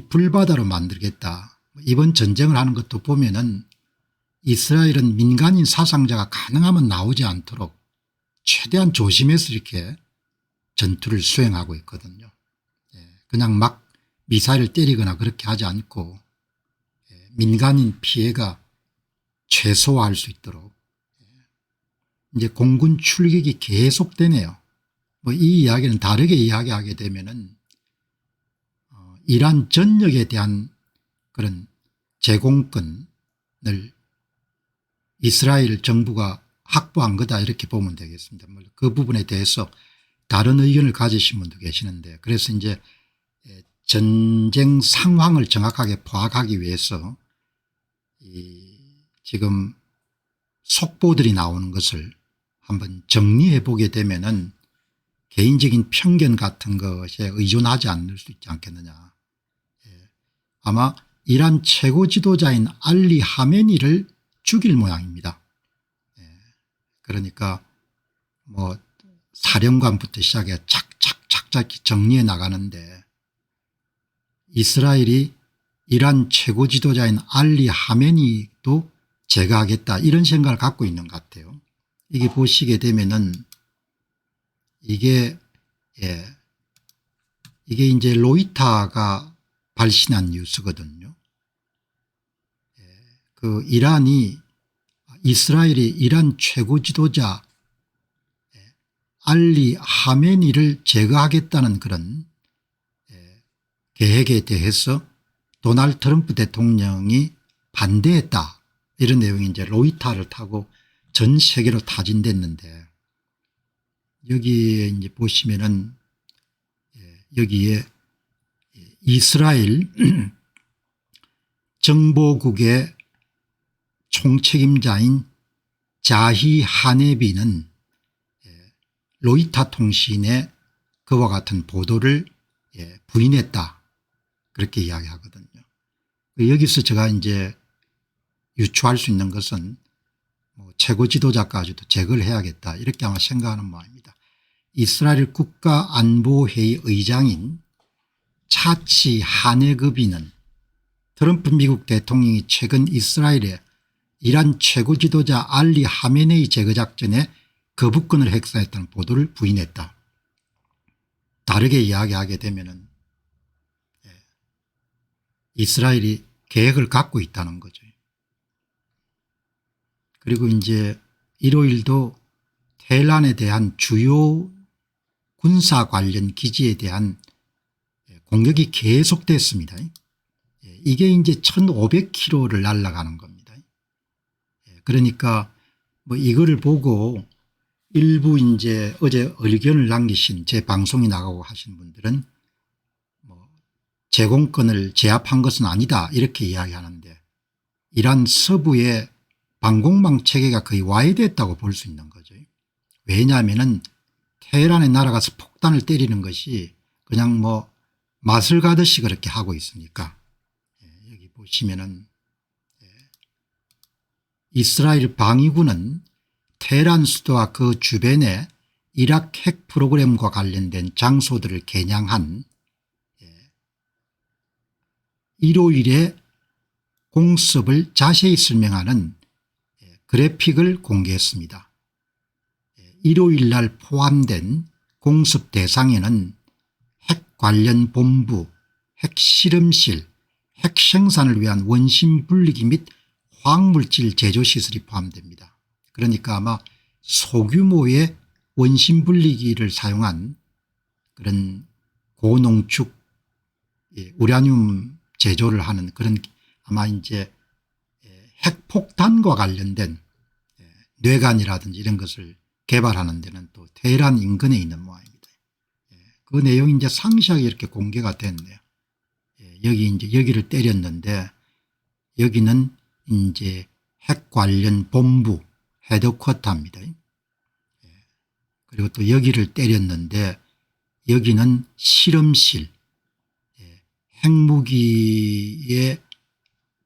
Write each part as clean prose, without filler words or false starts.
불바다로 만들겠다. 이번 전쟁을 하는 것도 보면은 이스라엘은 민간인 사상자가 가능하면 나오지 않도록 최대한 조심해서 이렇게 전투를 수행하고 있거든요. 그냥 막 미사일을 때리거나 그렇게 하지 않고 민간인 피해가 최소화할 수 있도록 이제 공군 출격이 계속되네요. 뭐 이 이야기는 다르게 이야기하게 되면은 이란 전역에 대한 그런 제공권을 이스라엘 정부가 확보한 거다 이렇게 보면 되겠습니다. 그 부분에 대해서 다른 의견을 가지신 분도 계시는데 그래서 이제 전쟁 상황을 정확하게 파악하기 위해서 지금 속보들이 나오는 것을 한번 정리해 보게 되면은 개인적인 편견 같은 것에 의존하지 않을 수 있지 않겠느냐. 아마 이란 최고 지도자인 알리 하메니를 죽일 모양입니다. 그러니까 뭐 사령관부터 시작해 착착착착 정리해 나가는데 이스라엘이 이란 최고 지도자인 알리 하메니도 제거하겠다 이런 생각을 갖고 있는 것 같아요. 이게 보시게 되면은 이게 이제 로이터가 발신한 뉴스거든요. 그 이스라엘이 이란 최고 지도자 알리 하메니를 제거하겠다는 그런 계획에 대해서 도널드 트럼프 대통령이 반대했다 이런 내용이 이제 로이터를 타고 전 세계로 타진됐는데 여기에 이제 보시면은 여기에 이스라엘 정보국의 총책임자인 자히 하네비는 로이터 통신에 그와 같은 보도를 부인했다 그렇게 이야기하거든요. 여기서 제가 이제 유추할 수 있는 것은 뭐 최고 지도자까지도 제거를 해야겠다 이렇게 아마 생각하는 모양입니다. 이스라엘 국가안보회의 의장인 차치 하네그비는 트럼프 미국 대통령이 최근 이스라엘에 이란 최고 지도자 알리 하메네이 제거 작전에 거부권을 행사했다는 보도를 부인했다. 다르게 이야기하게 되면은 이스라엘이 계획을 갖고 있다는 거죠. 그리고 이제 일요일도 테헤란에 대한 주요 군사 관련 기지에 대한 공격이 계속됐습니다. 이게 이제 1500km를 날아가는 겁니다. 그러니까 뭐 이거를 보고 일부 이제 어제 의견을 남기신 제 방송에 나가고 하신 분들은 뭐 제공권을 제압한 것은 아니다 이렇게 이야기하는데 이란 서부의 방공망 체계가 거의 와해됐다고 볼 수 있는 거죠. 왜냐하면은 테헤란에 날아가서 폭탄을 때리는 것이 그냥 뭐 맛을 가듯이 그렇게 하고 있으니까 여기 보시면은 이스라엘 방위군은 테헤란 수도와 그 주변에 이라크 핵 프로그램과 관련된 장소들을 겨냥한 일요일에 공습을 자세히 설명하는 그래픽을 공개했습니다. 일요일 날 포함된 공습 대상에는 핵 관련 본부, 핵 실험실, 핵 생산을 위한 원심 분리기 및 화학물질 제조 시설이 포함됩니다. 그러니까 아마 소규모의 원심 분리기를 사용한 그런 고농축 우라늄 제조를 하는 그런 아마 이제 핵폭탄과 관련된 뇌관이라든지 이런 것을 개발하는 데는 또 테헤란 인근에 있는 모양입니다. 그 내용이 이제 상세하게 이렇게 공개가 됐네요. 여기 이제 여기를 때렸는데 여기는 이제 핵 관련 본부 헤드쿼터입니다. 그리고 또 여기를 때렸는데 여기는 실험실 핵무기에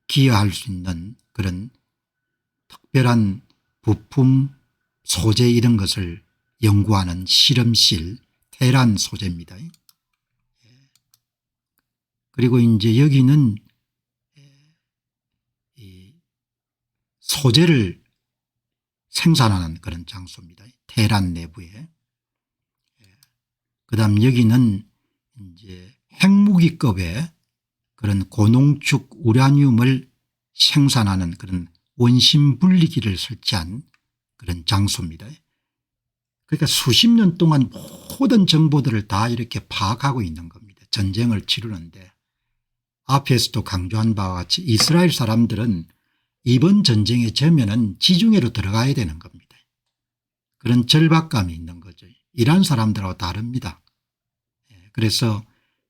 기여할 수 있는 그런 특별한 부품 소재 이런 것을 연구하는 실험실 테헤란 소재입니다. 그리고 이제 여기는 이 소재를 생산하는 그런 장소입니다. 테헤란 내부에. 그다음 여기는 이제 핵무기급의 그런 고농축 우라늄을 생산하는 그런 원심 분리기를 설치한 그런 장소입니다. 그러니까 수십 년 동안 모든 정보들을 다 이렇게 파악하고 있는 겁니다. 전쟁을 치르는데 앞에서도 강조한 바와 같이 이스라엘 사람들은 이번 전쟁에 져면은 지중해로 들어가야 되는 겁니다. 그런 절박감이 있는 거죠. 이란 사람들하고 다릅니다. 그래서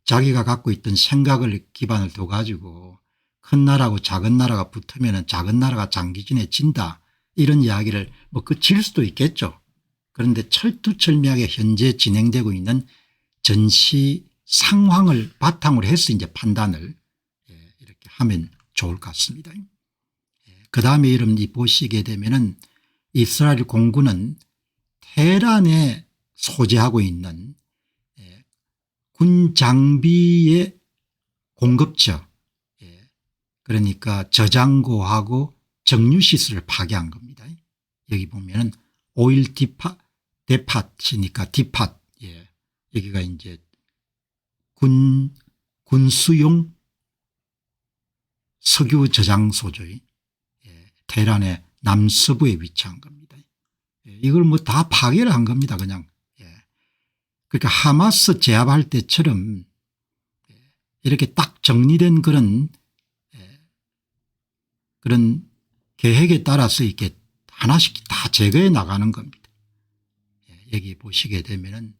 자기가 갖고 있던 생각을 기반을 둬 가지고 큰 나라하고 작은 나라가 붙으면 작은 나라가 장기전에 진다 이런 이야기를 뭐 질 수도 있겠죠. 그런데 철두철미하게 현재 진행되고 있는 전시 상황을 바탕으로 해서 이제 판단을 이렇게 하면 좋을 것 같습니다. 그다음에 여러분이 보시게 되면은 이스라엘 공군은 테헤란에 소재하고 있는 군 장비의 공급처 그러니까 저장고하고 정유시설을 파괴한 겁니다. 여기 보면은 오일 데팟이니까 디팟 여기가 이제 군수용 석유 저장소죠. 테헤란의 남서부에 위치한 겁니다. 이걸 뭐 다 파괴를 한 겁니다. 그냥. 그러니까 하마스 제압할 때처럼 이렇게 딱 정리된 그런 계획에 따라서 이렇게 하나씩 다 제거해 나가는 겁니다. 여기 보시게 되면은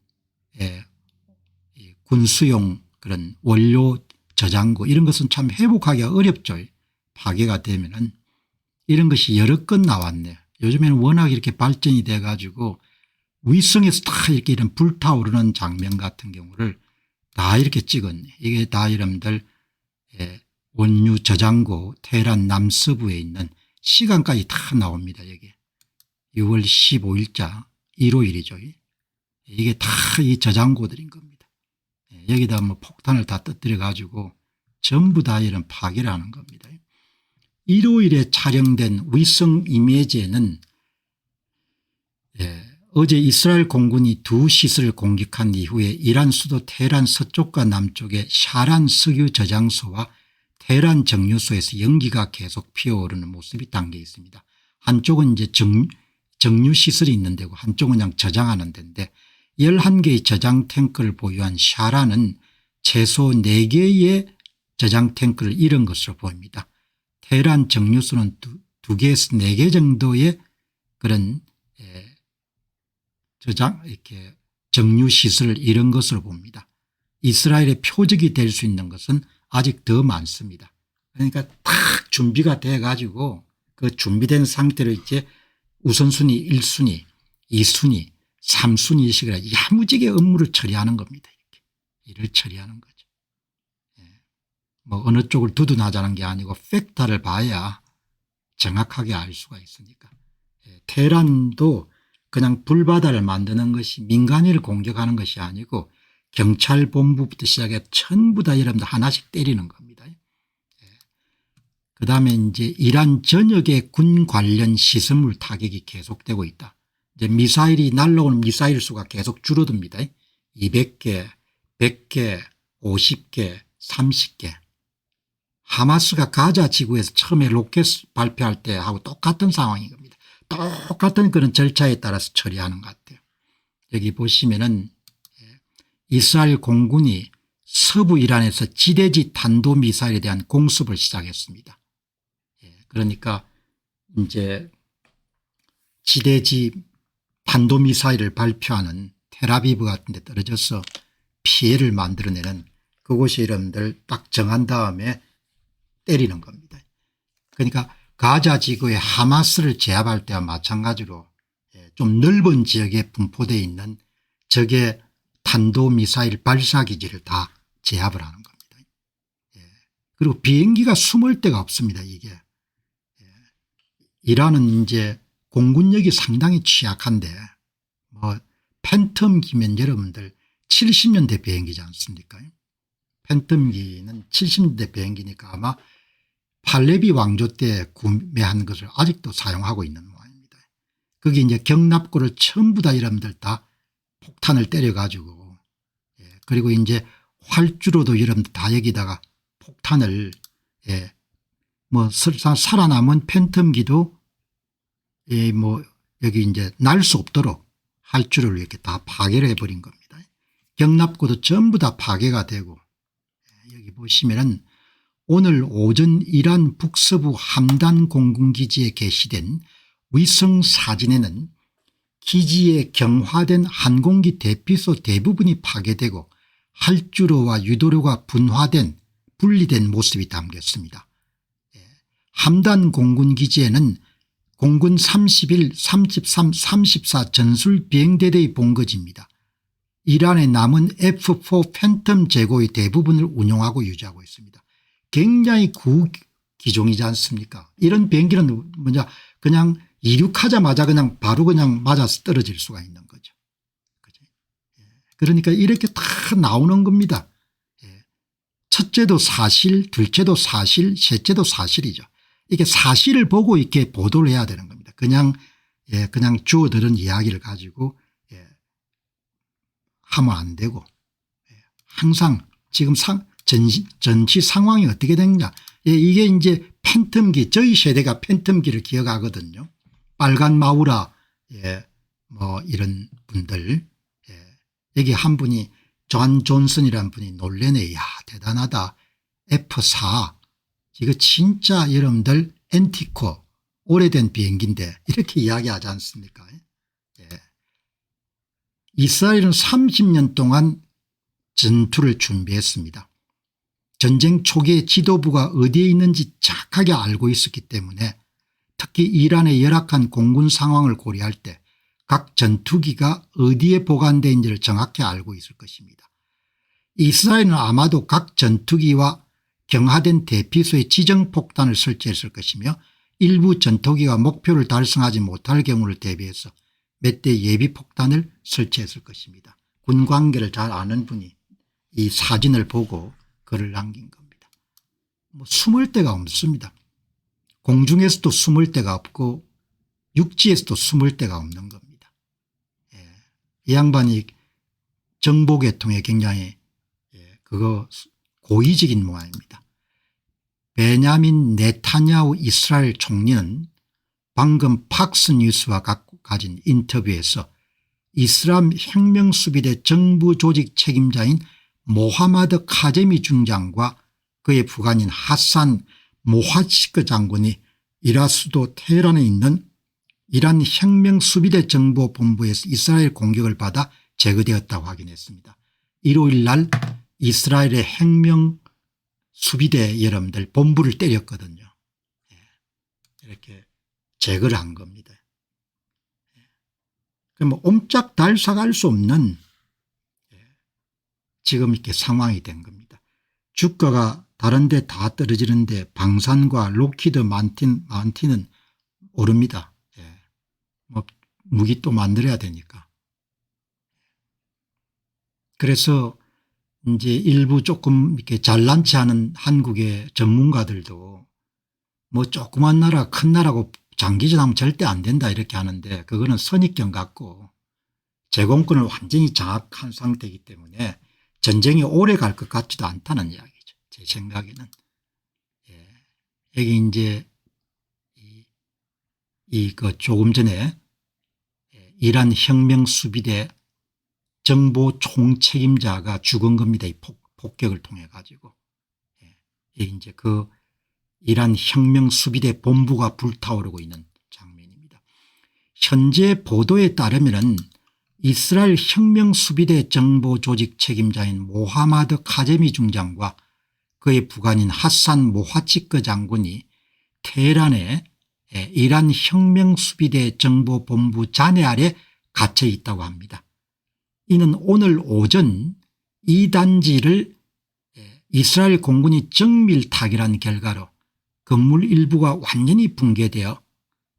군수용 그런 원료 저장고 이런 것은 참 회복하기가 어렵죠. 파괴가 되면은 이런 것이 여러 건 나왔네요. 요즘에는 워낙 이렇게 발전이 돼 가지고 위성에서 다 이렇게 이런 불타오르는 장면 같은 경우를 다 이렇게 찍었네. 이게 다 여러분들 원유 저장고 테헤란 남서부에 있는 시간까지 다 나옵니다. 여기 6월 15일자 일요일이죠. 이게 다 이 저장고들인 겁니다. 여기다 뭐 폭탄을 다 터뜨려 가지고 전부 다 이런 파괴를 하는 겁니다. 일요일에 촬영된 위성 이미지에는 어제 이스라엘 공군이 두 시설을 공격한 이후에 이란 수도 테헤란 서쪽과 남쪽의 샤란 석유 저장소와 테헤란 정유소에서 연기가 계속 피어오르는 모습이 담겨 있습니다. 한쪽은 이제 정유시설이 있는 데고 한쪽은 그냥 저장하는 데인데 11개의 저장 탱크를 보유한 샤란은 최소 4개의 저장 탱크를 잃은 것으로 보입니다. 테헤란 정유소는 2개에서 4개 정도의 그런 이렇게 정유시설을 잃은 것으로 봅니다. 이스라엘의 표적이 될 수 있는 것은 아직 더 많습니다. 그러니까 딱 준비가 돼 가지고 그 준비된 상태로 이제 우선순위 1순위 2순위 3순위 식으로 야무지게 업무를 처리하는 겁니다. 이렇게 일을 처리하는 거죠. 뭐 어느 쪽을 두둔하자는 게 아니고 팩터를 봐야 정확하게 알 수가 있으니까. 테헤란도 그냥 불바다를 만드는 것이 민간인을 공격하는 것이 아니고 경찰본부부터 시작해 전부 다 여러분들 하나씩 때리는 겁니다. 그다음에 이제 이란 전역의 군 관련 시설물 타격이 계속되고 있다. 이제 미사일이 날라오는 미사일 수가 계속 줄어듭니다. 200개, 100개, 50개, 30개. 하마스가 가자 지구에서 처음에 로켓 발표할 때하고 똑같은 상황인 겁니다. 똑같은 그런 절차에 따라서 처리하는 것 같아요. 여기 보시면은 이스라엘 공군이 서부 이란에서 지대지 탄도미사일에 대한 공습을 시작했습니다. 그러니까 이제 지대지 탄도미사일을 발표하는 텔아비브 같은 데 떨어져서 피해를 만들어내는 그곳이 여러분들 딱 정한 다음에 때리는 겁니다. 그러니까 가자 지구의 하마스를 제압할 때와 마찬가지로 좀 넓은 지역에 분포되어 있는 적의 탄도미사일 발사기지를 다 제압을 하는 겁니다. 그리고 비행기가 숨을 데가 없습니다. 이게 이란은 이제 공군력이 상당히 취약한데 뭐 팬텀기면 여러분들 70년대 비행기지 않습니까? 팬텀기는 70년대 비행기니까 아마 팔레비 왕조 때 구매한 것을 아직도 사용하고 있는 모양입니다. 거기 이제 경납고를 전부 다 여러분들 다 폭탄을 때려 가지고 그리고 이제 활주로도 여러분들 다 여기다가 폭탄을 뭐 살아남은 팬텀기도 뭐 여기 이제 날 수 없도록 활주로를 이렇게 다 파괴를 해버린 겁니다. 경납고도 전부 다 파괴가 되고 여기 보시면은 오늘 오전 이란 북서부 함단 공군기지에 게시된 위성 사진에는 기지에 경화된 항공기 대피소 대부분이 파괴되고 활주로와 유도로가 분리된 모습이 담겼습니다. 함단 공군기지에는 공군 31, 33, 34 전술 비행대대의 본거지입니다. 이란의 남은 F4 팬텀 제고의 대부분을 운용하고 유지하고 있습니다. 굉장히 구기종이지 않습니까? 이런 비행기는 뭐냐 그냥 이륙하자마자 그냥 바로 그냥 맞아서 떨어질 수가 있는 거죠. 그러니까 이렇게 다 나오는 겁니다. 첫째도 사실, 둘째도 사실, 셋째도 사실이죠. 이게 사실을 보고 이렇게 보도를 해야 되는 겁니다. 그냥 주워들은 이야기를 가지고 하면 안 되고 항상 지금 전시 상황이 어떻게 됐냐. 이게 이제 팬텀기 저희 세대가 팬텀기를 기억하거든요. 빨간 마우라 뭐 이런 분들 여기 한 분이 존 존슨이라는 분이 놀래네. 야 대단하다. F4 이거 진짜 여러분들 앤티코 오래된 비행기인데 이렇게 이야기하지 않습니까? 이스라엘은 30년 동안 전투를 준비했습니다. 전쟁 초기에 지도부가 어디에 있는지 정확하게 알고 있었기 때문에 특히 이란의 열악한 공군 상황을 고려할 때 각 전투기가 어디에 보관되어 있는지를 정확히 알고 있을 것입니다. 이스라엘은 아마도 각 전투기와 경하된 대피소에 지정폭탄을 설치했을 것이며 일부 전투기가 목표를 달성하지 못할 경우를 대비해서 몇 대 예비폭탄을 설치했을 것입니다. 군 관계를 잘 아는 분이 이 사진을 보고 글을 남긴 겁니다. 뭐 숨을 데가 없습니다. 공중에서도 숨을 데가 없고 육지에서도 숨을 데가 없는 겁니다. 이 양반이 정보계통에 굉장히 그거 고의적인 모양입니다. 베냐민 네타냐후 이스라엘 총리는 방금 팍스뉴스와 가진 인터뷰에서 이슬람 혁명수비대 정부 조직 책임자인 모하마드 카제미 중장과 그의 부관인 하산 모하치크 장군이 이라 수도 테헤란에 있는 이란 혁명수비대 정보본부에서 이스라엘 공격을 받아 제거되었다고 확인했습니다. 일요일 날 이스라엘의 혁명수비대 여러분들 본부를 때렸거든요. 이렇게 제거를 한 겁니다. 그럼 옴짝달싹 할 수 없는 지금 이렇게 상황이 된 겁니다. 주가가 다른 데 다 떨어지는데 방산과 록히드 마틴은 오릅니다. 뭐 무기 또 만들어야 되니까. 그래서 이제 일부 조금 이렇게 잘난 체 하는 한국의 전문가들도 뭐 조그만 나라 큰 나라고 장기전하면 절대 안 된다 이렇게 하는데 그거는 선입견 같고 제공권을 완전히 장악한 상태이기 때문에 전쟁이 오래 갈 것 같지도 않다는 이야기죠. 제 생각에는. 여기 이제 그 조금 전에 이란 혁명수비대 정보 총책임자가 죽은 겁니다. 이 폭격을 통해 가지고. 이제 그 이란 혁명수비대 본부가 불타오르고 있는 장면입니다. 현재 보도에 따르면 이스라엘 혁명수비대 정보조직 책임자인 모하마드 카제미 중장과 그의 부관인 하산 모하치크 장군이 테헤란에 이란 혁명수비대 정보본부 잔해 아래 갇혀 있다고 합니다. 이는 오늘 오전 이 단지를 이스라엘 공군이 정밀 타결한 결과로 건물 일부가 완전히 붕괴되어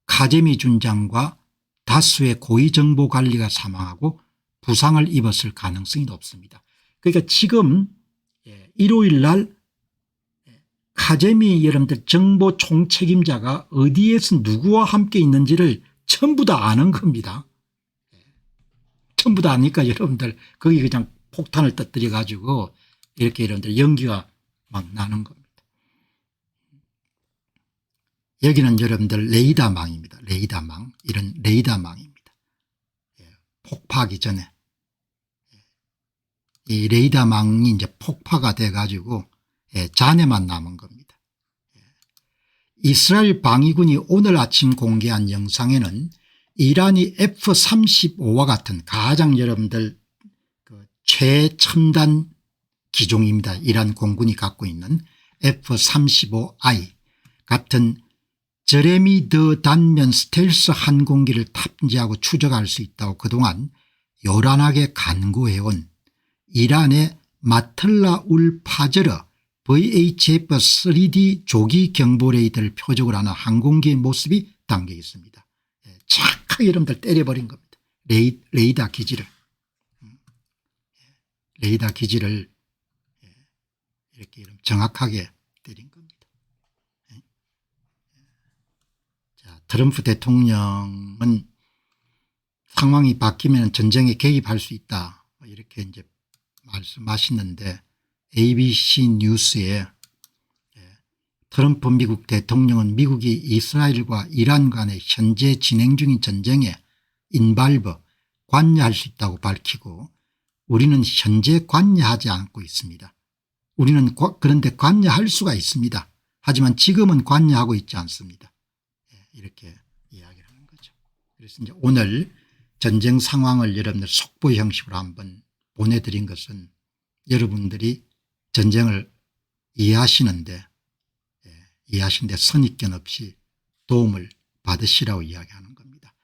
카제미 중장과 다수의 고위정보관리가 사망하고 부상을 입었을 가능성이 높습니다. 그러니까 지금 일요일 날 카제미 여러분들 정보 총책임자가 어디에서 누구와 함께 있는지를 전부 다 아는 겁니다. 전부 다 아니까 여러분들 거기 그냥 폭탄을 터뜨려 가지고 이렇게 여러분들 연기가 막 나는 겁니다. 여기는 여러분들 레이더망입니다. 레이더망. 이런 레이더망입니다. 폭파하기 전에 이 레이더망이 이제 폭파가 돼 가지고 잔해만 남은 겁니다. 이스라엘 방위군이 오늘 아침 공개한 영상에는 이란이 F-35와 같은 가장 여러분들 그 최첨단 기종입니다. 이란 공군이 갖고 있는 F-35I 같은 저레미 더 단면 스텔스 항공기를 탑재하고 추적할 수 있다고 그동안 요란하게 간구해온 이란의 마틀라 울 파저러 VHF 3D 조기 경보 레이더를 표적으로 하는 항공기의 모습이 담겨 있습니다. 착하게 여러분들 때려버린 겁니다. 레이더 기지를. 레이더 기지를 이렇게 정확하게 때린 겁니다. 자, 트럼프 대통령은 상황이 바뀌면 전쟁에 개입할 수 있다 이렇게 이제 말씀하시는데 ABC 뉴스에 트럼프 미국 대통령은 미국이 이스라엘과 이란 간의 현재 진행 중인 전쟁에 인발버 관여할 수 있다고 밝히고 우리는 현재 관여하지 않고 있습니다. 우리는 그런데 관여할 수가 있습니다. 하지만 지금은 관여하고 있지 않습니다. 이렇게 이야기를 하는 거죠. 그래서 이제 오늘 전쟁 상황을 여러분들 속보 형식으로 한번 보내드린 것은 여러분들이 전쟁을 이해하시는데 선입견 없이 도움을 받으시라고 이야기하는 겁니다.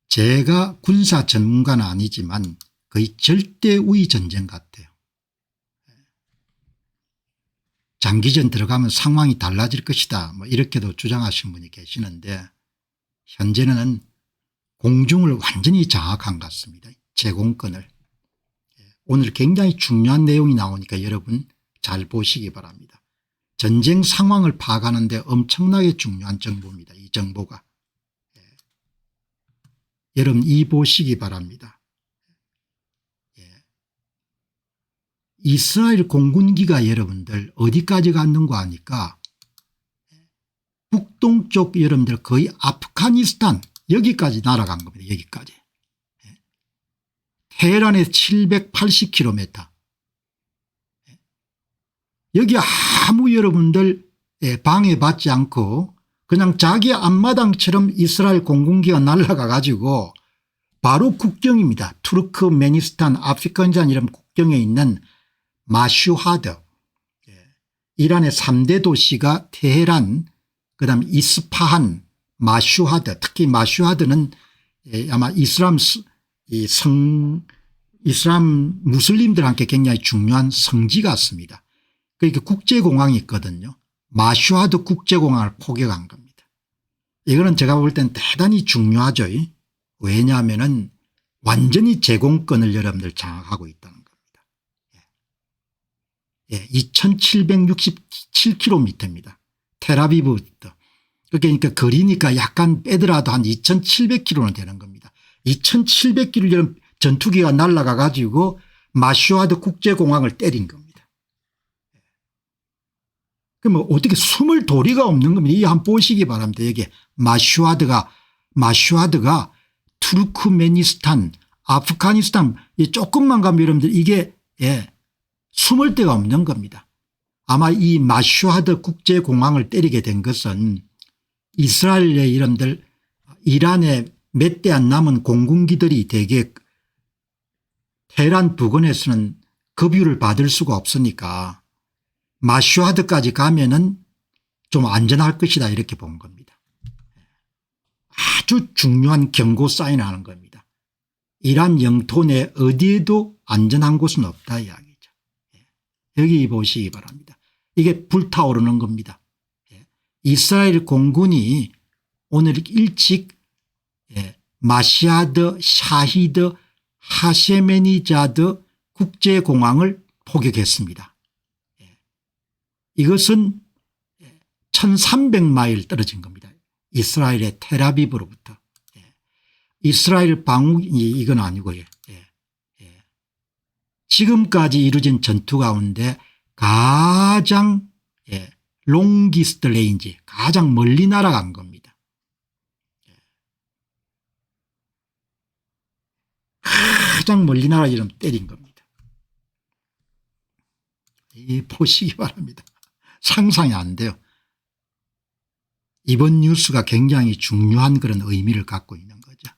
제가 군사 전문가는 아니지만 거의 절대우위 전쟁 같아요. 장기전 들어가면 상황이 달라질 것이다 뭐 이렇게도 주장하신 분이 계시는데 현재는 공중을 완전히 장악한 것 같습니다. 제공권을. 오늘 굉장히 중요한 내용이 나오니까 여러분 잘 보시기 바랍니다. 전쟁 상황을 파악하는 데 엄청나게 중요한 정보입니다. 이 정보가. 여러분 이 보시기 바랍니다. 이스라엘 공군기가 여러분들 어디까지 갔는가 하니까 북동쪽 여러분들 거의 아프가니스탄 여기까지 날아간 겁니다. 여기까지. 테헤란에서 780km. 여기 아무 여러분들 방해받지 않고 그냥 자기 앞마당처럼 이스라엘 공군기가 날아가 가지고 바로 국경입니다. 투르크메니스탄 아프가니스탄 이런 국경에 있는 마슈하드 이란의 3대 도시가 테헤란 그다음 이스파한 마슈하드 특히 마슈하드는 아마 이슬람 무슬림들한테 굉장히 중요한 성지 같습니다. 그러니까 국제공항이 있거든요. 마슈하드 국제공항을 포격한 겁니다. 이거는 제가 볼 땐 대단히 중요하죠. 왜냐하면 완전히 제공권을 여러분들 장악하고 있다는 겁니다. 2767km입니다. 텔아비브부터. 그러니까 거리니까 약간 빼더라도 한 2700km는 되는 겁니다. 2700km 전투기가 날아가 가지고 마슈하드 국제공항을 때린 겁니다. 그러면 어떻게 숨을 도리가 없는 겁니다. 이 한번 보시기 바랍니다. 여기 마슈하드가 투르크메니스탄 아프가니스탄 조금만 가면 여러분들 이게 숨을 데가 없는 겁니다. 아마 이 마슈하드 국제공항을 때리게 된 것은 이스라엘의 여러분들 이란의 몇 대 안 남은 공군기들이 대개 테헤란 부근에서는 급유를 받을 수가 없으니까 마슈하드까지 가면은 좀 안전할 것이다 이렇게 본 겁니다. 아주 중요한 경고 사인을 하는 겁니다. 이란 영토 내 어디에도 안전한 곳은 없다 이야기죠. 여기 보시기 바랍니다. 이게 불타오르는 겁니다. 이스라엘 공군이 오늘 일찍 마시아드 샤히드 하셰메니자드 국제공항을 포격했습니다. 이것은 1300마일 떨어진 겁니다. 이스라엘의 텔아비브로부터. 이스라엘 방위 이건 아니고요. 지금까지 이루어진 전투 가운데 가장 롱기스트 레인지 가장 멀리 날아간 겁니다. 가장 멀리 날아가 때린 겁니다. 이 보시기 바랍니다. 상상이 안 돼요. 이번 뉴스가 굉장히 중요한 그런 의미를 갖고 있는 거죠.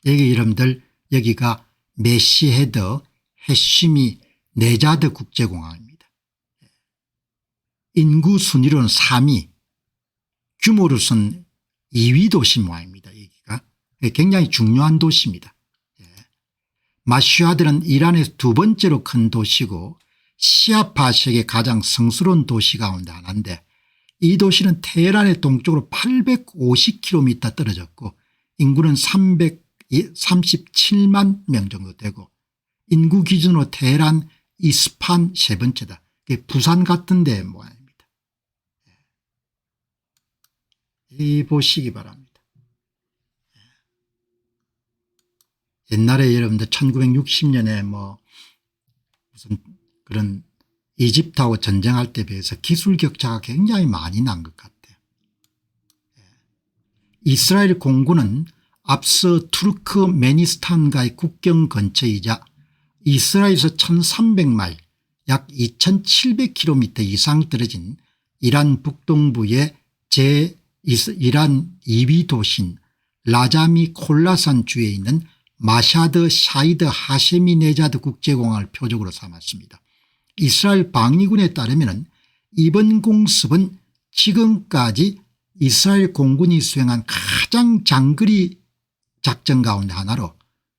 여기 여러분들 여기가 메시헤드 해시미 네자드 국제공항입니다. 인구 순위로는 3위, 규모로서는 2위 도시 모양입니다. 여기가 굉장히 중요한 도시입니다. 마슈아드는 이란에서 두 번째로 큰 도시고 시아파 세계 가장 성스러운 도시 가운데 하나인데 이 도시는 테헤란의 동쪽으로 850km 떨어졌고 인구는 337만 명 정도 되고 인구 기준으로 테헤란, 이스판 세 번째다. 부산 같은 데 모양입니다. 이 보시기 바랍니다. 옛날에 여러분들 1960년에 뭐 무슨 그런 이집트하고 전쟁할 때 비해서 기술 격차가 굉장히 많이 난 것 같아요. 이스라엘 공군은 앞서 투르크메니스탄과의 국경 근처이자 이스라엘에서 1300마일 약 2700km 이상 떨어진 이란 북동부의 이란 2위 도시인 라자미 콜라산 주에 있는 마샤드 샤이드 하셰미 네자드 국제공항을 표적으로 삼았습니다. 이스라엘 방위군에 따르면 이번 공습은 지금까지 이스라엘 공군이 수행한 가장 장거리 작전 가운데 하나로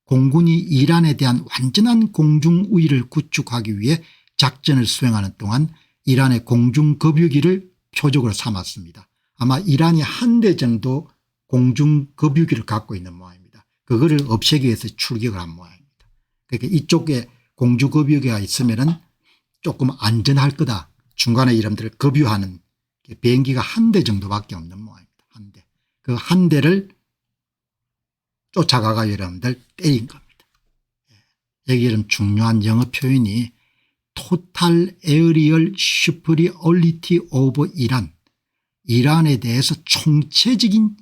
공군이 이란에 대한 완전한 공중 우위를 구축하기 위해 작전을 수행하는 동안 이란의 공중 급유기를 표적으로 삼았습니다. 아마 이란이 한 대 정도 공중 급유기를 갖고 있는 모양입니다. 그거를 없애기 위해서 출격을 한 모양입니다. 그러니까 이쪽에 공중 급유기가 있으면은 조금 안전할 거다. 중간에 이름들 급유하는 비행기가 한 대 정도밖에 없는 모양입니다. 한 대. 그 한 대를 쫓아가가 여러분들 때린 겁니다. 여기 이런 중요한 영어 표현이 토탈 에어리얼 슈퍼리얼리티 오브 이란, 이란에 대해서 총체적인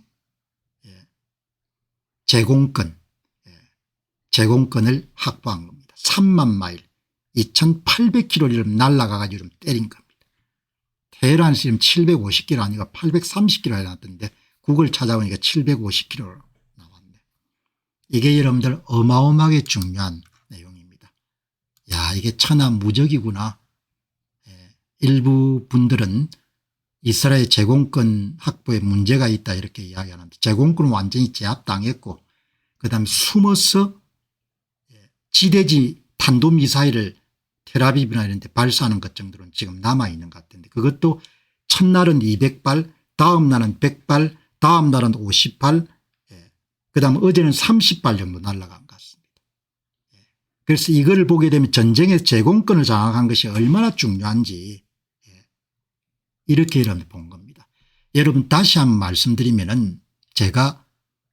제공권을 확보한 겁니다. 3만 마일 2800km를 날아가가지고 때린 겁니다. 테헤란에서 지금 750km 아니고 830km 해놨던데 구글 찾아보니까 750km로 나왔네. 이게 여러분들 어마어마하게 중요한 내용입니다. 야, 이게 천하무적이구나. 일부 분들은 이스라엘 제공권 확보에 문제가 있다 이렇게 이야기하는데 제공권은 완전히 제압당했고 그다음에 숨어서 지대지 탄도미사일을 텔아비브나 이런 데 발사하는 것 정도는 지금 남아있는 것 같은데 그것도 첫날은 200발 다음 날은 100발 다음 날은 50발 그다음 어제는 30발 정도 날아간 것 같습니다. 그래서 이걸 보게 되면 전쟁의 제공권을 장악한 것이 얼마나 중요한지 이렇게 여러분 본 겁니다. 여러분 다시 한번 말씀드리면은 제가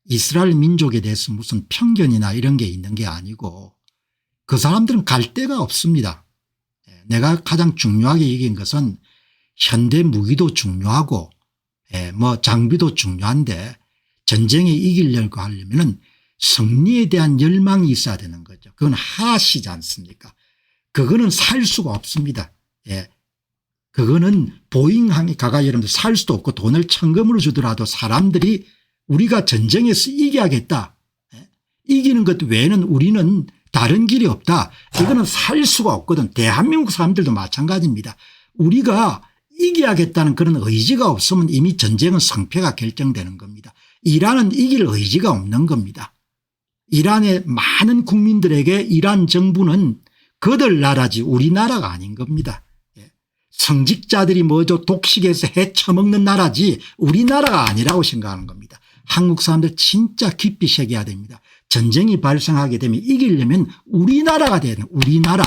이스라엘 민족에 대해서 무슨 편견이나 이런 게 있는 게 아니고 그 사람들은 갈 데가 없습니다. 내가 가장 중요하게 얘기한 것은 현대 무기도 중요하고 뭐 장비도 중요한데 전쟁에 이기려고 하려면은 승리에 대한 열망이 있어야 되는 거죠. 그건 하나시지 않습니까? 그거는 살 수가 없습니다. 그거는 보잉항에 가가 여러분들 살 수도 없고 돈을 천금으로 주더라도 사람들이 우리가 전쟁에서 이겨야겠다. 이기는 것 외에는 우리는 다른 길이 없다. 이거는 살 수가 없거든. 대한민국 사람들도 마찬가지입니다. 우리가 이겨야겠다는 그런 의지가 없으면 이미 전쟁은 성패가 결정되는 겁니다. 이란은 이길 의지가 없는 겁니다. 이란의 많은 국민들에게 이란 정부는 그들 나라지 우리나라가 아닌 겁니다. 성직자들이 뭐죠 독식에서 헤쳐먹는 나라지 우리나라가 아니라고 생각하는 겁니다. 한국 사람들 진짜 깊이 새겨야 됩니다. 전쟁이 발생하게 되면 이기려면 우리나라가 되는 우리나라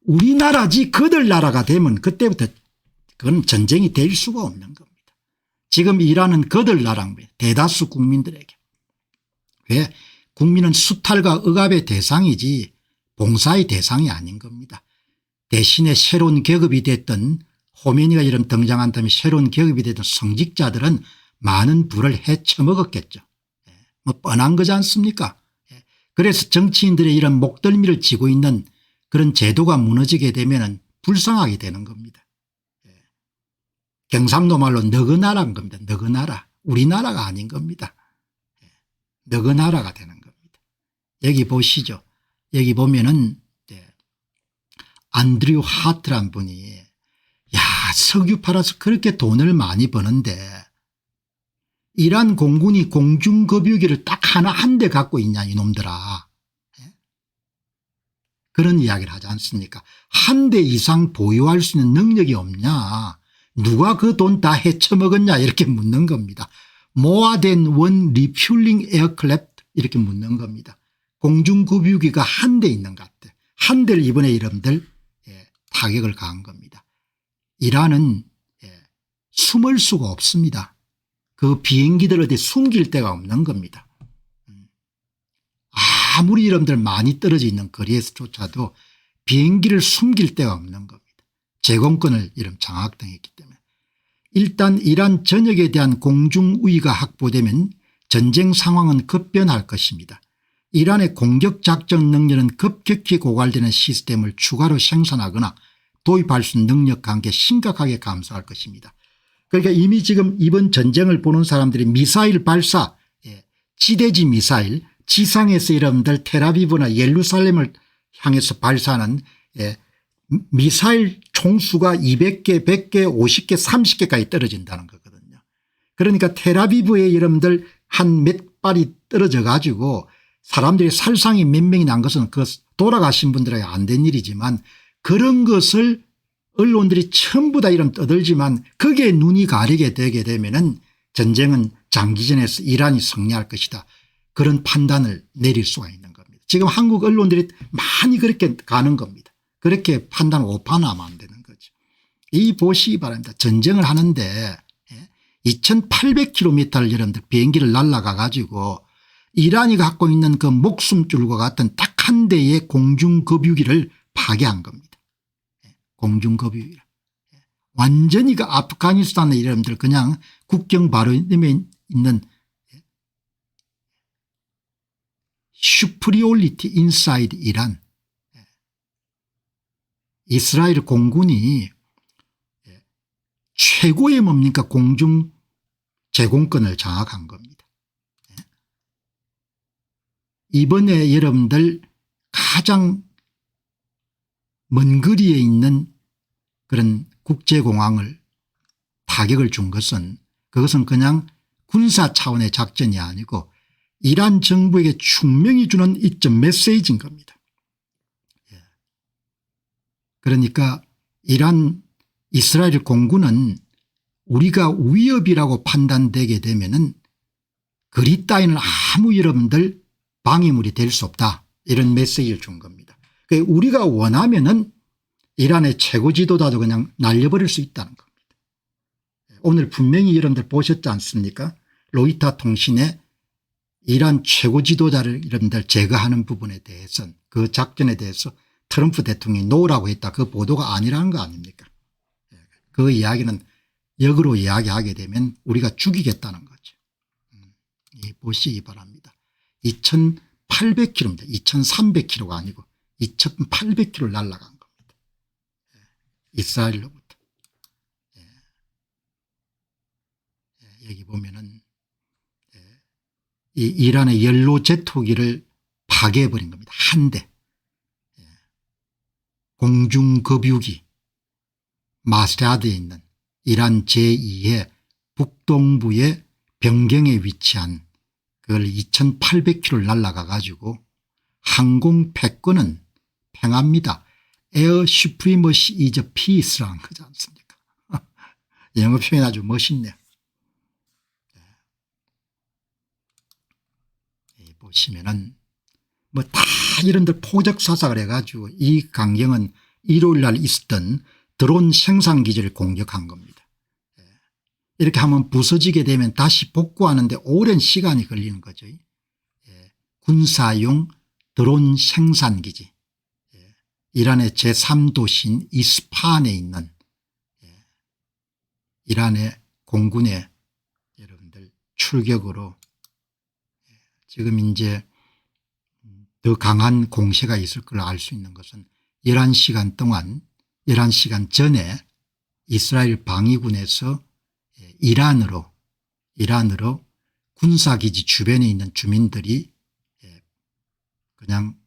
우리나라지 그들 나라가 되면 그때부터 그건 전쟁이 될 수가 없는 겁니다. 지금 이란은 그들 나라입니다. 대다수 국민들에게. 왜? 국민은 수탈과 억압의 대상이지 봉사의 대상이 아닌 겁니다. 대신에 새로운 계급이 됐던 호메니가 이름 등장한 다음에 새로운 계급이 됐던 성직자들은 많은 부를 헤쳐먹었겠죠. 뭐 뻔한 거지 않습니까? 그래서 정치인들의 이런 목덜미를 쥐고 있는 그런 제도가 무너지게 되면 불쌍하게 되는 겁니다. 경상도 말로 너그나라는 겁니다. 너그나라. 우리나라가 아닌 겁니다. 너그나라가 되는 겁니다. 여기 보시죠. 여기 보면은 안드류 하트란 분이 야 석유 팔아서 그렇게 돈을 많이 버는데 이란 공군이 공중급유기를 딱 하나 한 대 갖고 있냐 이놈들아. 그런 이야기를 하지 않습니까? 한 대 이상 보유할 수 있는 능력이 없냐. 누가 그 돈 다 헤쳐먹었냐 이렇게 묻는 겁니다. More than one refueling aircraft 이렇게 묻는 겁니다. 공중급유기가 한 대 있는 것 같아. 한 대를 이번에 여러분들 타격을 가한 겁니다. 이란은 숨을 수가 없습니다. 그 비행기들 어디 숨길 데가 없는 겁니다. 아무리 여러분들 많이 떨어져 있는 거리에서조차도 비행기를 숨길 데가 없는 겁니다. 제공권을 이런 장악당했기 때문에. 일단 이란 전역에 대한 공중우위가 확보되면 전쟁 상황은 급변할 것입니다. 이란의 공격작전 능력은 급격히 고갈되는 시스템을 추가로 생산하거나 도입할 수 있는 능력 관계 심각하게 감소할 것입니다. 그러니까 이미 지금 이번 전쟁을 보는 사람들이 미사일 발사 지대지 미사일 지상에서 여러분들 텔아비브나 예루살렘을 향해서 발사하는 미사일 총수가 200개 100개 50개 30개까지 떨어진다는 거거든요. 그러니까 텔아비브에 여러분들 한 몇 발이 떨어져 가지고 사람들이 살상이 몇 명이 난 것은 그 돌아가신 분들에게 안 된 일이지만 그런 것을 언론들이 전부 다 이런 떠들지만 거기에 눈이 가리게 되게 되면은 전쟁은 장기전에서 이란이 승리할 것이다. 그런 판단을 내릴 수가 있는 겁니다. 지금 한국 언론들이 많이 그렇게 가는 겁니다. 그렇게 판단을 오판하면 안 되는 거죠. 이 보시기 바랍니다. 전쟁을 하는데 2800km를 여러분들 비행기를 날아가 가지고 이란이 갖고 있는 그 목숨줄과 같은 딱 한 대의 공중급유기를 파괴한 겁니다. 공중급유기를. 완전히 그 아프가니스탄의 여러분들 그냥 국경 바로 있는 슈프리올리티 인사이드 이란. 이스라엘 공군이 최고의 뭡니까 공중 제공권을 장악한 겁니다. 이번에 여러분들 가장 먼 거리에 있는 그런 국제공항을 타격을 준 것은 그것은 그냥 군사 차원의 작전이 아니고 이란 정부에게 충명히 주는 이점 메시지인 겁니다. 그러니까 이스라엘 공군은 우리가 위협이라고 판단되게 되면은 그리 따위는 아무 여러분들 방해물이 될 수 없다 이런 메시지를 준 겁니다. 그러니까 우리가 원하면은 이란의 최고 지도자도 그냥 날려버릴 수 있다는 겁니다. 오늘 분명히 여러분들 보셨지 않습니까? 로이터 통신에 이란 최고 지도자를 여러분들 제거하는 부분에 대해서는 그 작전에 대해서 트럼프 대통령이 노라고 했다. 그 보도가 아니라는 거 아닙니까? 그 이야기는 역으로 이야기하게 되면 우리가 죽이겠다는 거죠. 보시기 바랍니다. 2800km입니다. 2300km가 아니고 2800km 날아간 겁니다. 이스라엘로부터. 여기 보면은 이 이란의 연로 제토기를 파괴해버린 겁니다. 한 대. 공중급유기 마스라드에 있는 이란 제2의 북동부의 변경에 위치한 그걸 2800km를 날아가 가지고 항공 패권은 평화입니다. Air supremacy is peace라는 거지 않습니까? 영어 표현 아주 멋있네요. 보시면은 뭐 다 이런들 포적사삭을 해가지고 이 강경은 일요일 날 있었던 드론 생산기지를 공격한 겁니다. 이렇게 하면 부서지게 되면 다시 복구하는데 오랜 시간이 걸리는 거죠. 군사용 드론 생산기지, 이란의 제3도시인 이스파한에 있는 이란의 공군의 여러분들 출격으로 지금 이제 더 강한 공세가 있을 걸 알 수 있는 것은 11시간 동안 11시간 전에 이스라엘 방위군에서 이란으로 군사기지 주변에 있는 주민들이 그냥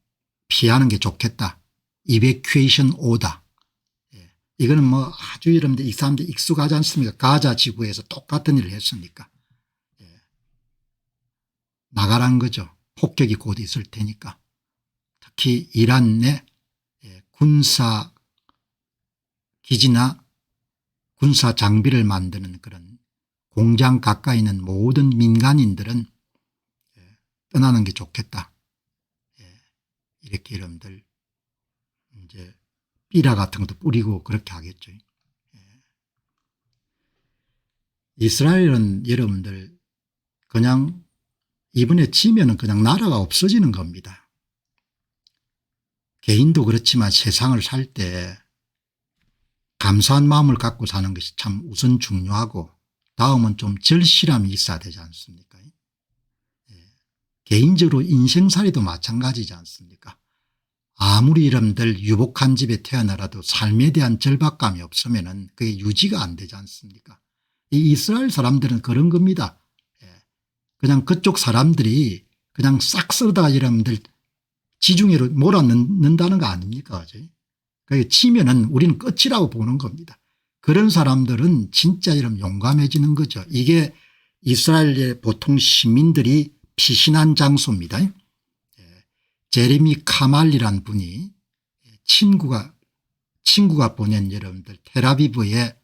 피하는 게 좋겠다. 이베큐에이션 오다. 이거는 뭐 아주 여러분들 이 사람들 익숙하지 않습니까? 가자 지구에서 똑같은 일을 했으니까. 나가란 거죠. 폭격이 곧 있을 테니까. 특히 이란 내 군사 기지나 군사 장비를 만드는 그런 공장 가까이 있는 모든 민간인들은 떠나는 게 좋겠다. 이렇게 여러분들 이제 삐라 같은 것도 뿌리고 그렇게 하겠죠. 이스라엘은 여러분들 그냥 이번에 지면은 그냥 나라가 없어지는 겁니다. 개인도 그렇지만 세상을 살 때 감사한 마음을 갖고 사는 것이 참 우선 중요하고 다음은 좀 절실함이 있어야 되지 않습니까? 개인적으로 인생살이도 마찬가지지 않습니까? 아무리 여러분들 유복한 집에 태어나라도 삶에 대한 절박감이 없으면은 그게 유지가 안 되지 않습니까? 이 이스라엘 사람들은 그런 겁니다. 그냥 그쪽 사람들이 그냥 싹 쓸어다가 여러분들 지중해로 몰아넣는다는 거 아닙니까? 그러니까 치면은 우리는 끝이라고 보는 겁니다. 그런 사람들은 진짜 이런 용감해지는 거죠. 이게 이스라엘의 보통 시민들이 피신한 장소입니다. 제레미 카말리란 분이 친구가 보낸 여러분들 텔아비브의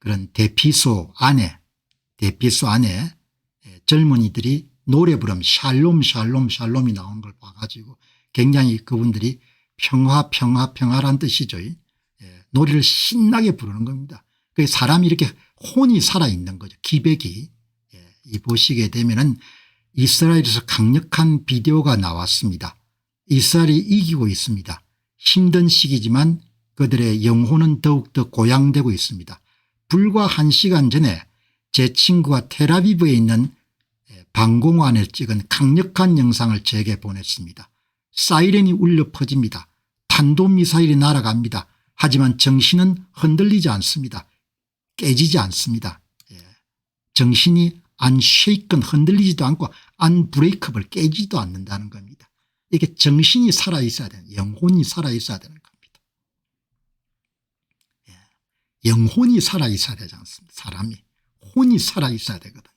그런 대피소 안에 젊은이들이 노래 부르면 샬롬 샬롬 샬롬이 나온 걸 봐가지고 굉장히 그분들이 평화란 뜻이죠. 노래를 신나게 부르는 겁니다. 그 사람이 이렇게 혼이 살아있는 거죠. 기백이. 이 보시게 되면은 이스라엘에서 강력한 비디오가 나왔습니다. 이스라엘이 이기고 있습니다. 힘든 시기지만 그들의 영혼은 더욱더 고양되고 있습니다. 불과 1시간 전에 제 친구가 텔아비브에 있는 방공호안에 찍은 강력한 영상을 제게 보냈습니다. 사이렌이 울려 퍼집니다. 탄도미사일이 날아갑니다. 하지만 정신은 흔들리지 않습니다. 깨지지 않습니다. 정신이 unshaken 흔들리지도 않고 unbreakable 깨지도 않는다는 겁니다. 이게 정신이 살아있어야 되는 영혼이 살아있어야 되는 겁니다. 영혼이 살아있어야 되지 않습니다. 사람이 혼이 살아있어야 되거든요.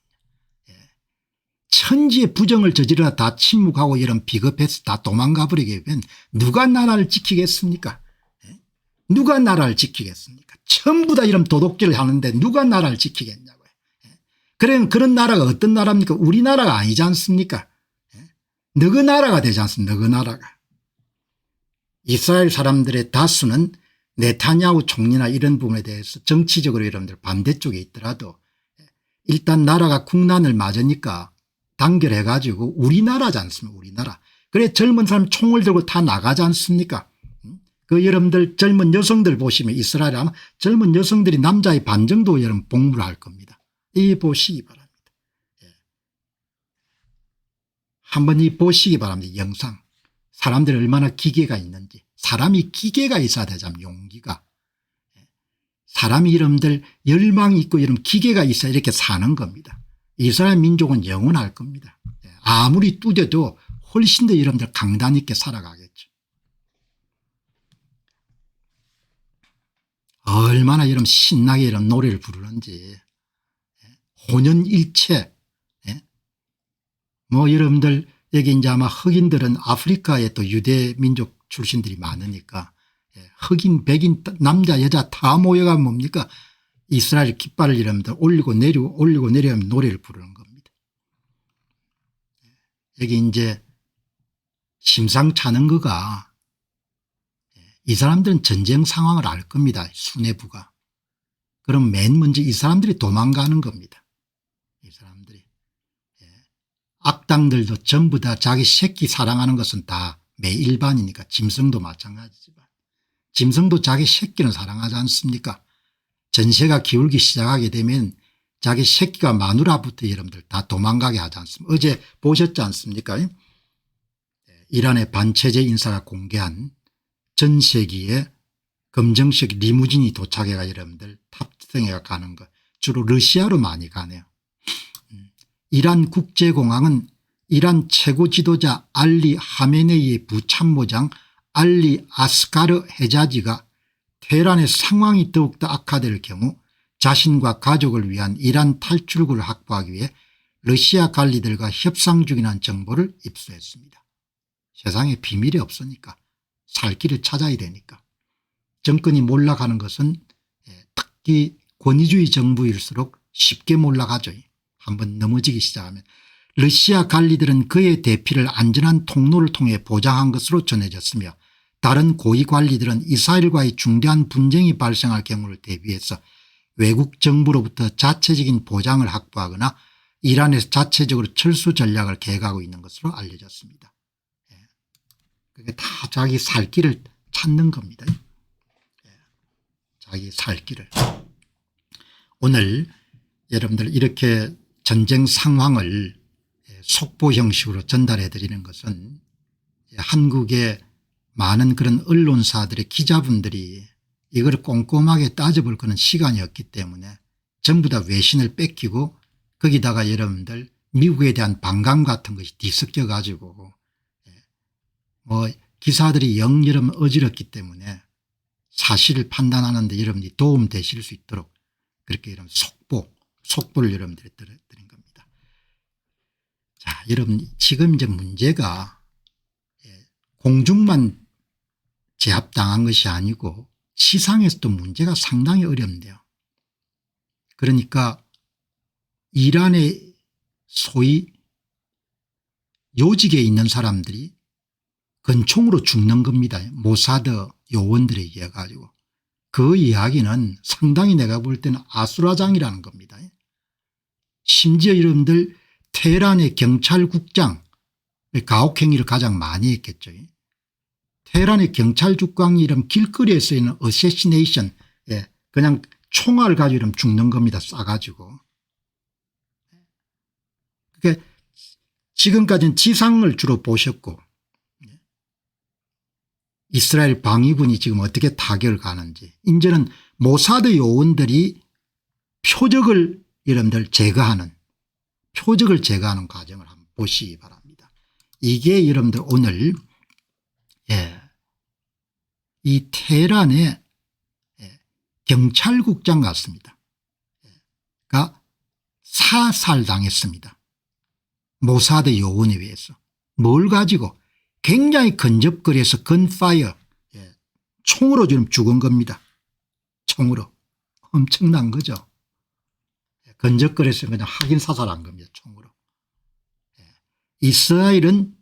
천지의 부정을 저지르다 다 침묵하고 이런 비겁해서 다 도망가 버리게 되면 누가 나라를 지키겠습니까? 누가 나라를 지키겠습니까? 전부 다 이런 도둑질을 하는데 누가 나라를 지키겠냐고요. 그런 나라가 어떤 나라입니까? 우리나라가 아니지 않습니까? 너그 나라가 되지 않습니까? 너그 나라가. 이스라엘 사람들의 다수는 네타냐후 총리나 이런 부분에 대해서 정치적으로 여러분들 반대쪽에 있더라도 일단 나라가 국난을 맞으니까 단결해 가지고 우리나라지 않습니까? 우리나라. 그래 젊은 사람 총을 들고 다 나가지 않습니까? 그 여러분들 젊은 여성들 보시면 이스라엘에 아마 젊은 여성들이 남자의 반 정도 여러분 복무를 할 겁니다. 이 보시기 바랍니다. 한번 이 보시기 바랍니다. 영상. 사람들이 얼마나 기계가 있는지. 사람이 기계가 있어야 되잖아요. 용기가. 사람이 여러분들 열망이 있고 여러분 기계가 있어야 이렇게 사는 겁니다. 이스라엘 민족은 영원할 겁니다. 아무리 뚜뎌도 훨씬 더 여러분들 강단 있게 살아가겠죠. 얼마나 여러분 신나게 이런 노래를 부르는지. 혼연일체. 뭐 여러분들 여기 이제 아마 흑인들은 아프리카에 또 유대 민족 출신들이 많으니까 흑인 백인 남자 여자 다 모여가 뭡니까 이스라엘 깃발을 여러분들 올리고 내려오면 노래를 부르는 겁니다. 여기 이제 심상찮은 거가 이 사람들은 전쟁 상황을 알 겁니다. 수뇌부가. 그럼 맨 먼저 이 사람들이 도망가는 겁니다. 이 사람들이. 예. 악당들도 전부 다 자기 새끼 사랑하는 것은 다 매일반이니까 짐승도 마찬가지지만 짐승도 자기 새끼는 사랑하지 않습니까? 전세가 기울기 시작하게 되면 자기 새끼가 마누라부터 여러분들 다 도망가게 하지 않습니까? 어제 보셨지 않습니까? 이란의 반체제 인사가 공개한 전 세기에 검정색 리무진이 도착해가 여러분들 탑승해가 가는 거 주로 러시아로 많이 가네요. 이란 국제공항은 이란 최고 지도자 알리 하메네이의 부참모장 알리 아스가르 헤자지가 테헤란의 상황이 더욱더 악화될 경우 자신과 가족을 위한 이란 탈출구를 확보하기 위해 러시아 관리들과 협상 중이라는 정보를 입수했습니다. 세상에 비밀이 없으니까 살 길을 찾아야 되니까. 정권이 몰락하는 것은 특히 권위주의 정부일수록 쉽게 몰락하죠. 한번 넘어지기 시작하면. 러시아 관리들은 그의 대피를 안전한 통로를 통해 보장한 것으로 전해졌으며 다른 고위 관리들은 이스라엘과의 중대한 분쟁이 발생할 경우를 대비해서 외국 정부로부터 자체적인 보장을 확보하거나 이란에서 자체적으로 철수 전략을 계획하고 있는 것으로 알려졌습니다. 그게 다 자기 살 길을 찾는 겁니다. 자기 살 길을. 오늘 여러분들 이렇게 전쟁 상황을 속보 형식으로 전달해 드리는 것은 한국의 많은 그런 언론사들의 기자분들이 이걸 꼼꼼하게 따져볼 그런 시간이 없기 때문에 전부 다 외신을 뺏기고 거기다가 여러분들 미국에 대한 반감 같은 것이 뒤섞여 가지고 뭐 기사들이 여러분 어지럽기 때문에 사실을 판단하는 데 여러분들이 도움 되실 수 있도록 그렇게 이런 속보를 여러분들이 드린 겁니다. 자, 여러분 지금 이제 문제가 공중만 제압당한 것이 아니고 지상에서도 문제가 상당히 어렵네요. 그러니까 이란의 소위 요직에 있는 사람들이 권총으로 죽는 겁니다. 모사드 요원들에 의해 가지고. 그 이야기는 상당히 내가 볼 때는 아수라장이라는 겁니다. 심지어 여러분들 테헤란의 경찰국장 가혹행위를 가장 많이 했겠죠. 테헤란의 경찰국장이 이런 길거리에서 있는 어세시네이션 그냥 총알 가지고 이러면 죽는 겁니다. 쏴가지고. 그러니까 지금까지는 지상을 주로 보셨고 이스라엘 방위군이 지금 어떻게 타격을 가는지 이제는 모사드 요원들이 표적을 여러분들 제거하는 과정을 한번 보시기 바랍니다. 이게 여러분들 오늘 이 테헤란의 경찰국장 같습니다. 가 사살당했습니다. 모사드 요원에 의해서. 뭘 가지고 굉장히 근접거리에서 건파이어 총으로 지금 죽은 겁니다. 총으로. 엄청난 거죠. 근접거리에서 그냥 확인 사살한 겁니다. 총으로. 이스라엘은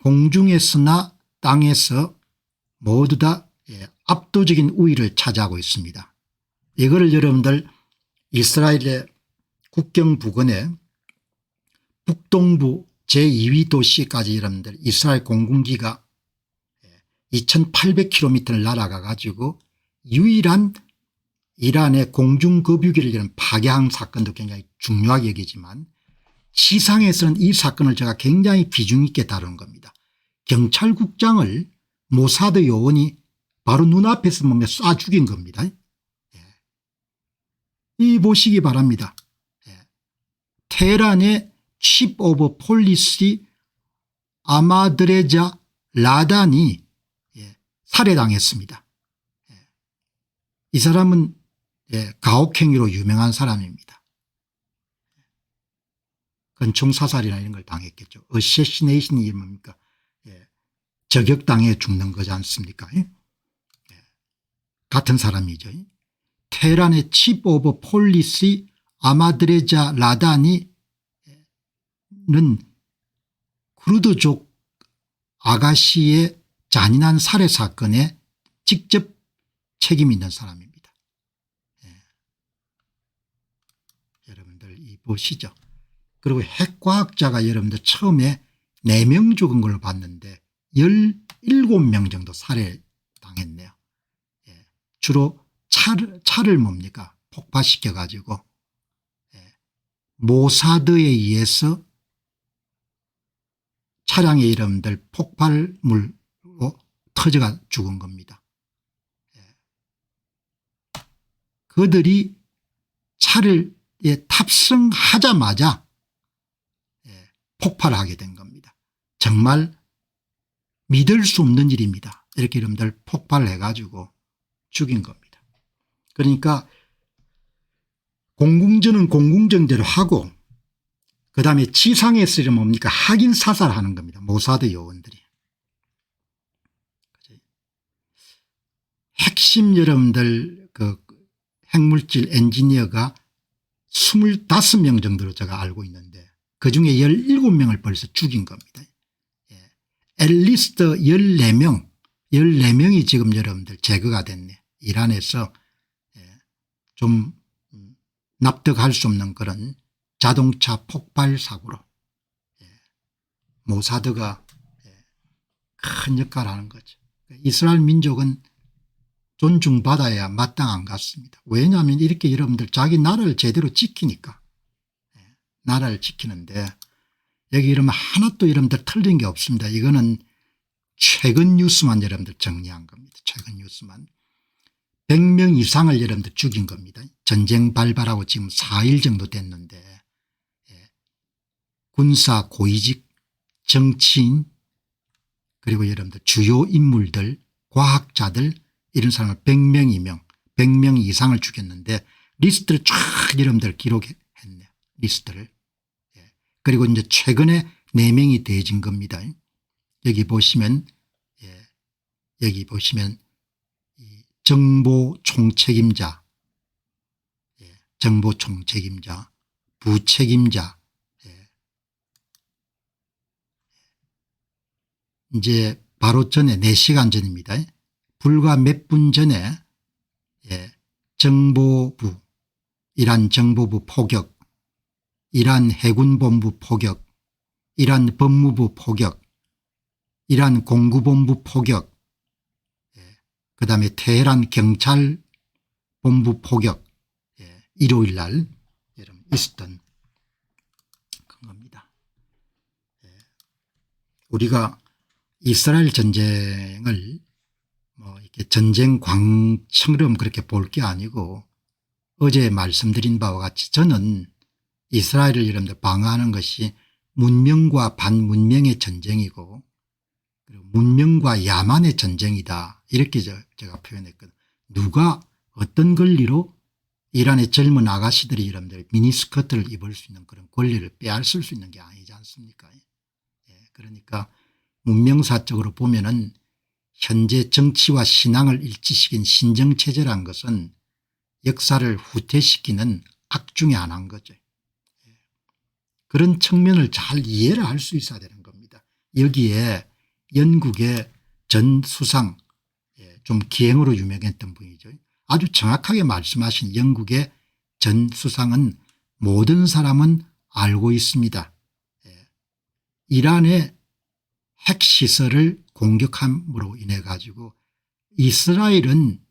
공중에서나 땅에서 모두 다 압도적인 우위를 차지하고 있습니다. 이거를 여러분들 이스라엘의 국경 부근에 북동부 제2위 도시까지 여러분들 이스라엘 공군기가 2800km를 날아가 가지고 유일한 이란의 공중급유기를 파괴한 사건도 굉장히 중요하게 여기지만 시상에서는 이 사건을 제가 굉장히 비중 있게 다루는 겁니다. 경찰국장을 모사드 요원이 바로 눈앞에서 보면 쏴 죽인 겁니다. 이 보시기 바랍니다. 테헤란의 Chief of Police 아마드레자 라단이 살해당했습니다. 이 사람은 가혹행위로 유명한 사람입니다. 권총 사살이나 이런 걸 당했겠죠. 어세시네이션이 뭡니까? 저격당해 죽는 거지 않습니까? 같은 사람이죠. 테헤란의 Chief of Police 아마드레자 라단이 는 쿠르드족 아가씨의 잔인한 살해 사건의 직접 책임 있는 사람입니다. 예. 여러분들 이 보시죠. 그리고 핵과학자가 여러분들 처음에 4명 죽은 걸로 봤는데 17명 정도 살해당했네요. 예. 주로 차를 뭡니까 폭파시켜 가지고 예. 모사드에 의해서 차량에 여러분들 폭발물로 터져가 죽은 겁니다. 예. 그들이 차를 탑승하자마자 예. 폭발하게 된 겁니다. 정말 믿을 수 없는 일입니다. 이렇게 여러분들 폭발해 가지고 죽인 겁니다. 그러니까 공궁전은 공궁전대로 하고 그다음에 지상에서 뭡니까 확인 사살하는 겁니다. 모사드 요원들이. 핵심 여러분들 그 핵물질 엔지니어가 25명 정도로 제가 알고 있는데 그중에 17명을 벌써 죽인 겁니다. 예. 앨리스트 14명이 지금 여러분들 제거가 됐네. 이란에서 예. 좀 납득할 수 없는 그런 자동차 폭발 사고로 예. 모사드가 예. 큰 역할을 하는 거죠. 이스라엘 민족은 존중받아야 마땅한 것 같습니다. 왜냐하면 이렇게 여러분들 자기 나라를 제대로 지키니까 예. 나라를 지키는데 여기 이러면 하나도 여러분들 틀린 게 없습니다. 이거는 최근 뉴스만 여러분들 정리한 겁니다. 최근 뉴스만 100명 이상을 여러분들 죽인 겁니다. 전쟁 발발하고 지금 4일 정도 됐는데 예. 군사 고위직 정치인 그리고 여러분들 주요 인물들 과학자들 이런 사람을 100명 이상을 죽였는데 리스트를 쫙 여러분들 기록했네요. 리스트를. 예. 그리고 이제 최근에 4명이 더해진 겁니다. 여기 보시면 예. 여기 보시면 이 정보 총책임자 예. 정보 총책임자 부책임자 예. 이제 바로 전에 4시간 전입니다. 불과 몇 분 전에 예, 정보부 이란 정보부 포격 이란 해군본부 포격 이란 법무부 포격 이란 공구본부 포격 예, 그다음에 테헤란 경찰본부 포격 예, 일요일 날 여러분 있었던 겁니다. 예, 우리가 이스라엘 전쟁을 뭐 이렇게 전쟁 광처럼 그렇게 볼 게 아니고 어제 말씀드린 바와 같이 저는 이스라엘을 여러분들 방어하는 것이 문명과 반문명의 전쟁이고 그리고 문명과 야만의 전쟁이다 이렇게 제가 표현했거든요. 누가 어떤 권리로 이란의 젊은 아가씨들이 여러분들 미니스커트를 입을 수 있는 그런 권리를 빼앗을 수 있는 게 아니지 않습니까? 예, 그러니까 문명사적으로 보면은 현재 정치와 신앙을 일치시킨 신정체제란 것은 역사를 후퇴시키는 악 중에 하나인 거죠. 그런 측면을 잘 이해를 할 수 있어야 되는 겁니다. 여기에 영국의 전 수상 좀 기행으로 유명했던 분이죠. 아주 정확하게 말씀하신 영국의 전 수상은 모든 사람은 알고 있습니다. 이란의 핵시설을 공격함으로 인해 가지고 이스라엘은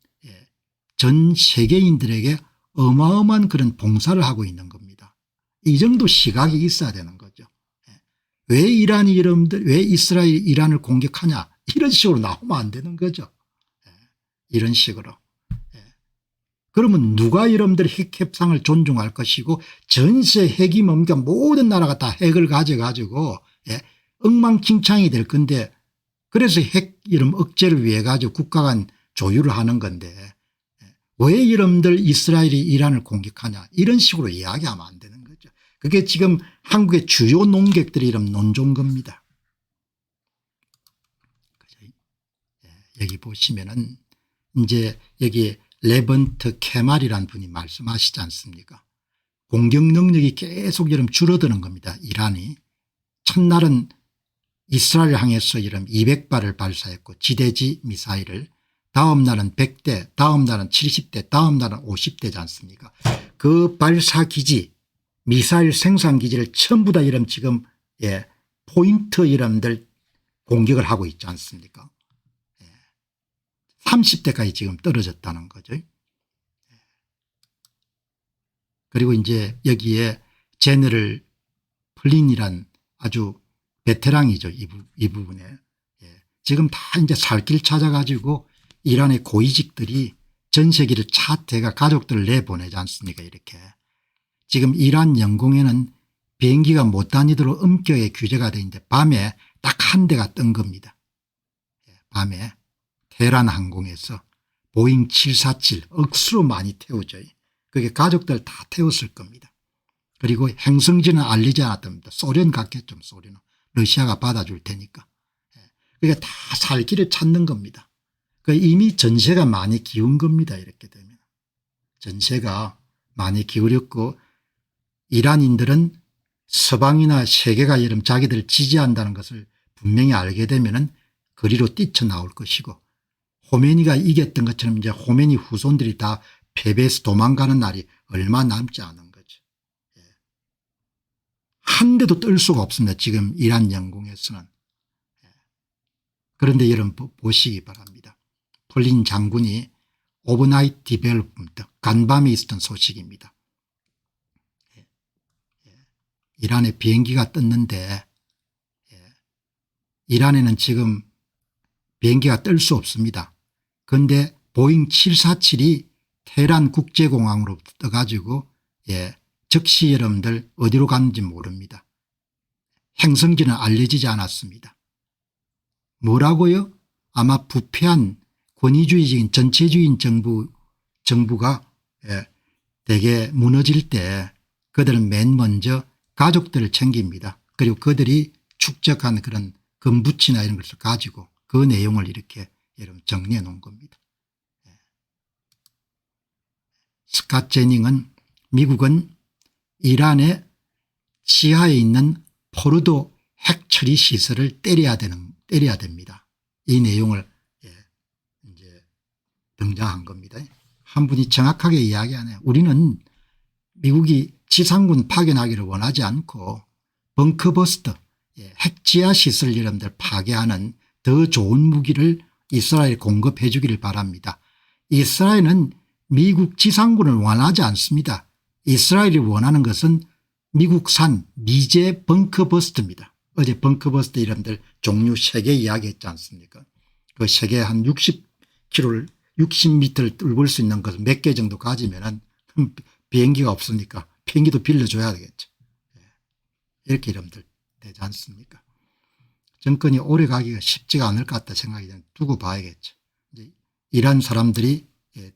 전 세계인들에게 어마어마한 그런 봉사를 하고 있는 겁니다. 이 정도 시각이 있어야 되는 거죠. 왜 이란이 여러분들 왜 이스라엘이 이란을 공격하냐 이런 식으로 나오면 안 되는 거죠. 이런 식으로. 그러면 누가 여러분들 핵 협상을 존중할 것이고 전세 핵이 뭡니까 모든 나라가 다 핵을 가져가지고 엉망진창이 될 건데 그래서 핵 이런 억제를 위해 가지고 국가 간 조율을 하는 건데 왜 여러분들 이스라엘이 이란을 공격하냐 이런 식으로 이야기하면 안 되는 거죠. 그게 지금 한국의 주요 논객들이 이런 논조인 겁니다. 여기 보시면은 이제 여기 레번트 케말이라는 분이 말씀하시지 않습니까? 공격 능력이 계속 여러분 줄어드는 겁니다. 이란이. 첫날은 이스라엘 향해서 이런 200발을 발사했고 지대지 미사일을 다음 날은 100대, 다음 날은 70대, 다음 날은 50대지 않습니까? 그 발사기지, 미사일 생산기지를 전부 다 이런 지금 포인트 이름들 공격을 하고 있지 않습니까? 30대까지 지금 떨어졌다는 거죠. 그리고 이제 여기에 제너럴 플린이란 아주 베테랑이죠. 이 부분에. 지금 다 이제 살 길 찾아가지고 이란의 고위직들이 전 세계를 차트해가 가족들을 내보내지 않습니까? 이렇게. 지금 이란 영공에는 비행기가 못 다니도록 엄격하게 규제가 되어 있는데 밤에 딱 한 대가 뜬 겁니다. 밤에 테헤란 항공에서 보잉 747 억수로 많이 태우죠. 그게 가족들 다 태웠을 겁니다. 그리고 행성지는 알리지 않았답니다. 소련 갔겠죠. 소련은. 러시아가 받아줄 테니까. 그러니까 다 살 길을 찾는 겁니다. 이미 전세가 많이 기운 겁니다. 이렇게 되면. 전세가 많이 기울였고 이란인들은 서방이나 세계가 여름 자기들을 지지한다는 것을 분명히 알게 되면은 거리로 뛰쳐나올 것이고 호메니가 이겼던 것처럼 이제 호메니 후손들이 다 패배해서 도망가는 날이 얼마 남지 않은 거죠. 한 대도 뜰 수가 없습니다. 지금 이란 영공에서는. 그런데 여러분 보시기 바랍니다. 폴린 장군이 오버나이트 디벨롭먼트 간밤에 있었던 소식입니다. 이란에 비행기가 떴는데 이란에는 지금 비행기가 뜰 수 없습니다. 그런데 보잉 747이 테헤란 국제공항으로 떠가지고 즉시 여러분들 어디로 갔는지 모릅니다. 행성지는 알려지지 않았습니다. 뭐라고요? 아마 부패한 권위주의적인 전체주의인 정부가 대개 무너질 때 그들은 맨 먼저 가족들을 챙깁니다. 그리고 그들이 축적한 그런 금부치나 이런 것을 가지고 그 내용을 이렇게 여러분 정리해 놓은 겁니다. 스캇 제닝은 미국은 이란의 지하에 있는 포르도 핵처리 시설을 때려야 됩니다. 이 내용을 이제 등장한 겁니다. 한 분이 정확하게 이야기하네요. 우리는 미국이 지상군 파견하기를 원하지 않고 벙커버스터 핵지하 시설 여러분들 파괴하는 더 좋은 무기를 이스라엘에 공급해 주기를 바랍니다. 이스라엘은 미국 지상군을 원하지 않습니다. 이스라엘이 원하는 것은 미국산 미제 벙커버스터입니다. 어제 벙커버스터 이름들 종류 3개 이야기했지 않습니까? 그 3개 한 60km를 60m를 뚫을 수 있는 것을 몇 개 정도 가지면은 비행기가 없으니까 비행기도 빌려줘야 되겠죠. 이렇게 이름들 되지 않습니까? 정권이 오래 가기가 쉽지가 않을 것 같다 생각이 되는 두고 봐야겠죠. 이제 이란 사람들이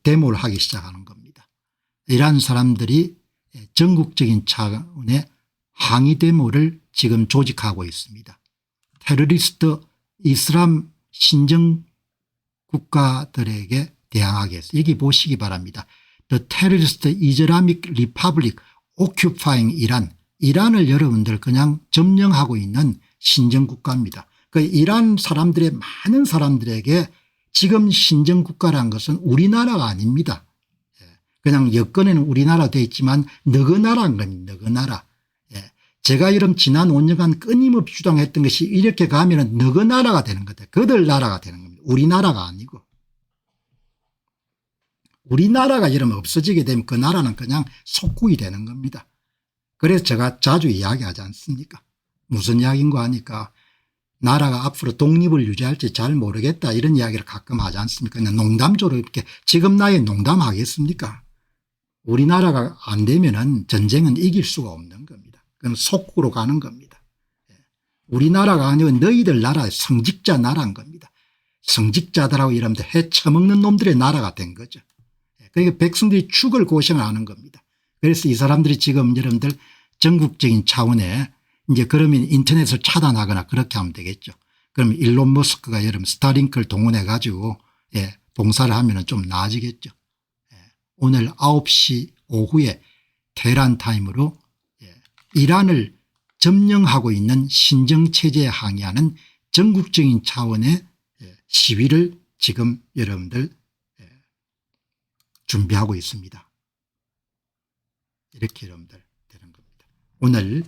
데모를 하기 시작하는 겁니다. 이란 사람들이 전국적인 차원의 항의 데모를 지금 조직하고 있습니다. 테러리스트 이슬람 신정 국가들에게 대항하기 위해서 여기 보시기 바랍니다. The Terrorist Islamic Republic Occupying Iran. 이란을 여러분들 그냥 점령하고 있는 신정국가입니다. 그 이란 사람들의 많은 사람들에게 지금 신정국가라는 것은 우리나라가 아닙니다. 그냥 여건에는 우리나라 되어 있지만 너그 나라인 겁니다. 너그 나라. 제가 이런 지난 5년간 끊임없이 주장했던 것이 이렇게 가면은 너그 나라가 되는 거다. 그들 나라가 되는 겁니다. 우리나라가 아니고. 우리나라가 이러면 없어지게 되면 그 나라는 그냥 속국이 되는 겁니다. 그래서 제가 자주 이야기하지 않습니까? 무슨 이야기인가 하니까 나라가 앞으로 독립을 유지할지 잘 모르겠다 이런 이야기를 가끔 하지 않습니까? 그냥 농담조로 이렇게 지금 나이에 농담하겠습니까? 우리나라가 안 되면은 전쟁은 이길 수가 없는 겁니다. 그럼 속국으로 가는 겁니다. 우리나라가 아니고 너희들 나라 성직자 나라인 겁니다. 성직자들하고 이러면 해쳐먹는 놈들의 나라가 된 거죠. 그러니까 백성들이 죽을 고생을 하는 겁니다. 그래서 이 사람들이 지금 여러분들 전국적인 차원에 이제 그러면 인터넷을 차단하거나 그렇게 하면 되겠죠. 그럼 일론 머스크가 여러분 스타링크를 동원해 가지고 봉사를 하면 좀 나아지겠죠. 오늘 9시 오후에 테헤란 타임으로 이란을 점령하고 있는 신정체제에 항의하는 전국적인 차원의 시위를 지금 여러분들 준비하고 있습니다. 이렇게 여러분들 되는 겁니다. 오늘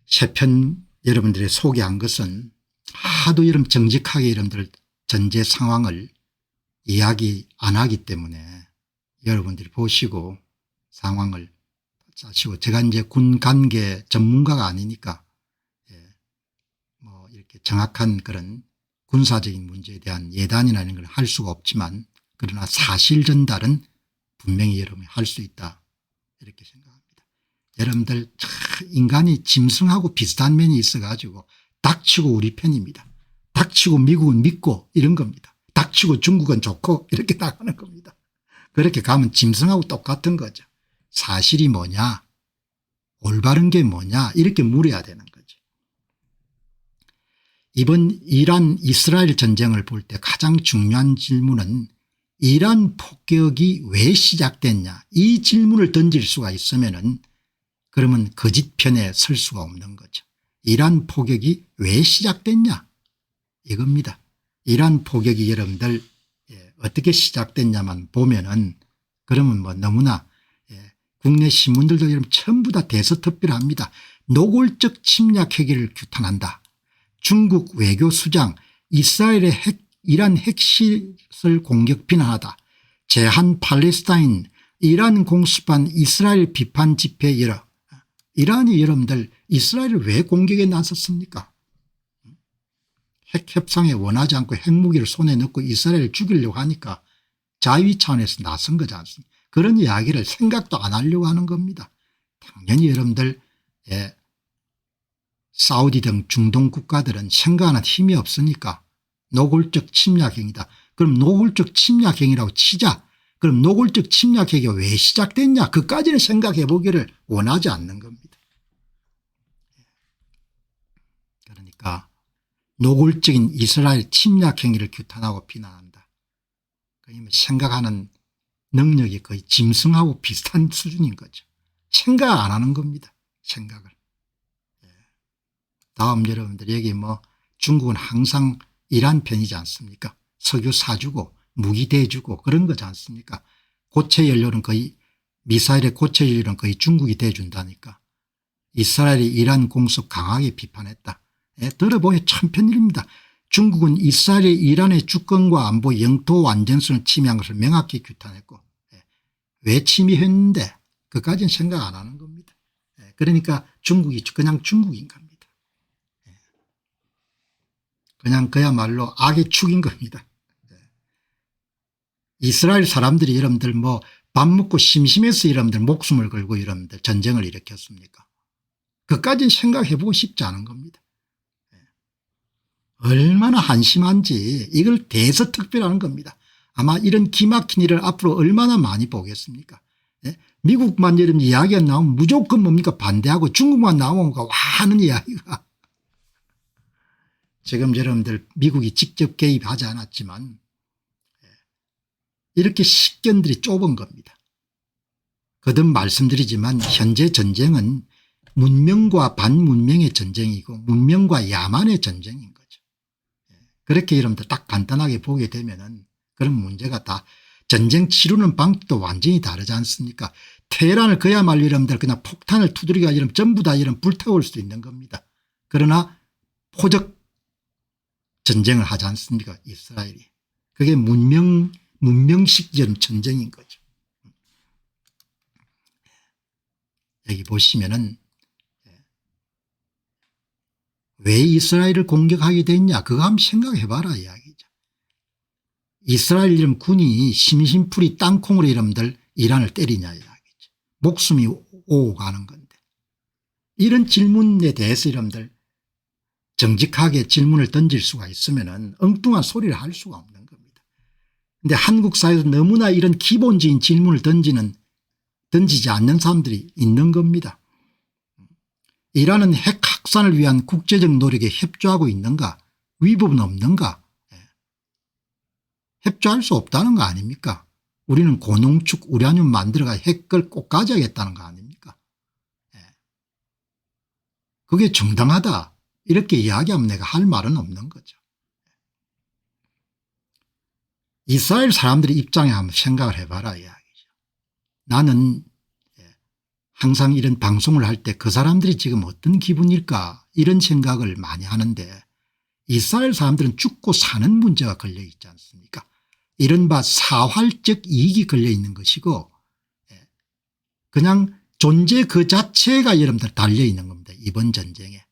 세 편 여러분들이 소개한 것은 하도 여러분 정직하게 여러분들 전제 상황을 이야기 안 하기 때문에 여러분들이 보시고 상황을 짜시고, 제가 이제 군 관계 전문가가 아니니까 뭐 이렇게 정확한 그런 군사적인 문제에 대한 예단이나 이런 걸 할 수가 없지만, 그러나 사실 전달은 분명히 여러분이 할 수 있다 이렇게 생각합니다. 여러분들 인간이 짐승하고 비슷한 면이 있어 가지고 닥치고 우리 편입니다. 닥치고 미국은 믿고 이런 겁니다. 닥치고 중국은 좋고 이렇게 나가는 겁니다. 그렇게 가면 짐승하고 똑같은 거죠. 사실이 뭐냐, 올바른 게 뭐냐, 이렇게 물어야 되는 거죠. 이번 이란 이스라엘 전쟁을 볼 때 가장 중요한 질문은 이란 폭격이 왜 시작됐냐, 이 질문을 던질 수가 있으면은 그러면 거짓 편에 설 수가 없는 거죠. 이란 폭격이 왜 시작됐냐 이겁니다. 이란 폭격이 여러분들 어떻게 시작됐냐만 보면은 그러면 뭐 너무나 국내 신문들도 여러분 전부 다 대서특필합니다. 노골적 침략 행위를 규탄한다. 중국 외교수장 이스라엘의 이란 핵시설 공격 비난하다. 제한 팔레스타인 이란 공습한 이스라엘 비판 집회 열어. 이란이 여러분들 이스라엘을 왜 공격에 나섰습니까? 핵협상에 원하지 않고 핵무기를 손에 넣고 이스라엘을 죽이려고 하니까 자위 차원에서 나선 거지 않습니까? 그런 이야기를 생각도 안 하려고 하는 겁니다. 당연히 여러분들 사우디 등 중동 국가들은 생각하는 힘이 없으니까 노골적 침략행위다. 그럼 노골적 침략행위라고 치자. 그럼 노골적 침략행위가 왜 시작됐냐, 그까지는 생각해 보기를 원하지 않는 겁니다. 그러니까 노골적인 이스라엘 침략행위를 규탄하고 비난한다. 그러면 생각하는 능력이 거의 짐승하고 비슷한 수준인 거죠. 생각 안 하는 겁니다. 생각을. 다음 여러분들 여기 뭐 중국은 항상 이란 편이지 않습니까? 석유 사주고 무기 대주고 그런 거지 않습니까? 고체 연료는 거의 미사일의 고체 연료는 거의 중국이 대준다니까. 이스라엘이 이란 공습 강하게 비판했다. 들어보니 참 편일입니다. 중국은 이스라엘이 이란의 주권과 안보 영토 완전성을 침해한 것을 명확히 규탄했고, 왜 침해했는데 그까지는 생각 안 하는 겁니다. 그러니까 중국이 그냥 중국인 겁니다. 그냥 그야말로 악의 축인 겁니다. 이스라엘 사람들이 여러분들 뭐 밥 먹고 심심해서 여러분들 목숨을 걸고 여러분들 전쟁을 일으켰습니까? 그까지는 생각해 보고 싶지 않은 겁니다. 얼마나 한심한지 이걸 대서특별하는 겁니다. 아마 이런 기막힌 일을 앞으로 얼마나 많이 보겠습니까? 미국만 여러분 이야기가 나오면 무조건 뭡니까, 반대하고, 중국만 나오면 와 하는 이야기가. 지금 여러분들 미국이 직접 개입하지 않았지만 이렇게 식견들이 좁은 겁니다. 거듭 말씀드리지만 현재 전쟁은 문명과 반문명의 전쟁이고 문명과 야만의 전쟁인 거죠. 그렇게 여러분들 딱 간단하게 보게 되면은 그런 문제가 다, 전쟁 치르는 방법도 완전히 다르지 않습니까? 테헤란을 그야말로 여러분들 그냥 폭탄을 두드리가 이런 전부 다 이런 불태울 수 있는 겁니다. 그러나 포적 전쟁을 하지 않습니까? 이스라엘이. 그게 문명식 전쟁인 거죠. 여기 보시면은 왜 이스라엘을 공격하게 됐냐, 그거 한번 생각해 봐라 이야기죠. 이스라엘 이름 군이 심심풀이 땅콩으로 여러분들 이란을 때리냐 이야기죠. 목숨이 오고 가는 건데, 이런 질문에 대해서 여러분들 정직하게 질문을 던질 수가 있으면은 엉뚱한 소리를 할 수가 없는 겁니다. 그런데 한국 사회에서 너무나 이런 기본적인 질문을 던지지 않는 사람들이 있는 겁니다. 이란은 핵 확산을 위한 국제적 노력에 협조하고 있는가, 위법은 없는가? 협조할 수 없다는 거 아닙니까? 우리는 고농축 우라늄 만들어가 핵을 꼭 가져야겠다는 거 아닙니까? 그게 정당하다 이렇게 이야기하면 내가 할 말은 없는 거죠. 이스라엘 사람들의 입장에 한번 생각을 해봐라 이야기죠. 나는 항상 이런 방송을 할 때 그 사람들이 지금 어떤 기분일까 이런 생각을 많이 하는데 이스라엘 사람들은 죽고 사는 문제가 걸려 있지 않습니까? 이른바 사활적 이익이 걸려 있는 것이고 그냥 존재 그 자체가 여러분들 달려 있는 겁니다. 이번 전쟁에.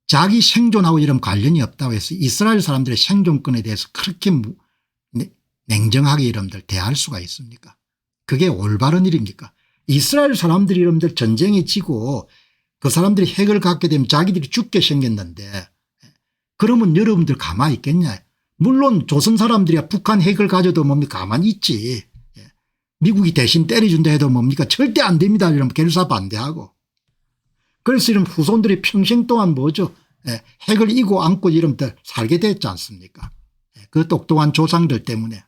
자기 생존하고 이런 관련이 없다고 해서 이스라엘 사람들의 생존권에 대해서 그렇게 냉정하게 여러분들 대할 수가 있습니까? 그게 올바른 일입니까? 이스라엘 사람들이 여러분들 전쟁에 지고 그 사람들이 핵을 갖게 되면 자기들이 죽게 생겼는데 그러면 여러분들 가만히 있겠냐. 물론 조선 사람들이야 북한 핵을 가져도 뭡니까 가만히 있지. 미국이 대신 때려준다 해도 뭡니까 절대 안 됩니다. 이러면 결사 반대하고. 그래서 이런 후손들이 평생 동안 뭐죠. 핵을 이고 안고 이러면 살게 됐지 않습니까. 그 똑똑한 조상들 때문에.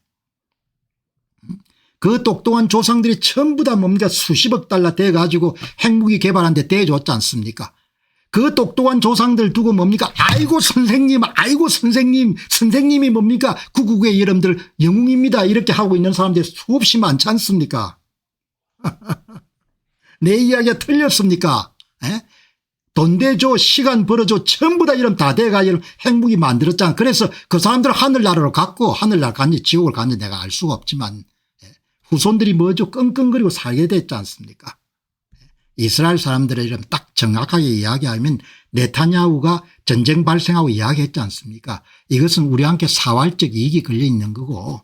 그 똑똑한 조상들이 전부 다 뭡니까 수십억 달러 돼가지고 핵무기 개발하는데 대줬지 않습니까. 그 똑똑한 조상들 두고 뭡니까 아이고 선생님 아이고 선생님 선생님이 뭡니까 구국의 여러분들 영웅입니다 이렇게 하고 있는 사람들이 수없이 많지 않습니까. 내 이야기가 틀렸습니까. 돈 대줘 시간 벌어줘 전부 다 이런 다 돼가 이런 핵무기 만들었잖아. 그래서 그 사람들 하늘나라로 갔고 하늘나라 갔는지 지옥을 갔는지 내가 알 수가 없지만 후손들이 뭐죠 끙끙거리고 살게 됐지 않습니까. 이스라엘 사람들의 이름 딱 정확하게 이야기하면 네타냐후가 전쟁 발생하고 이야기했지 않습니까. 이것은 우리와 함께 사활적 이익이 걸려 있는 거고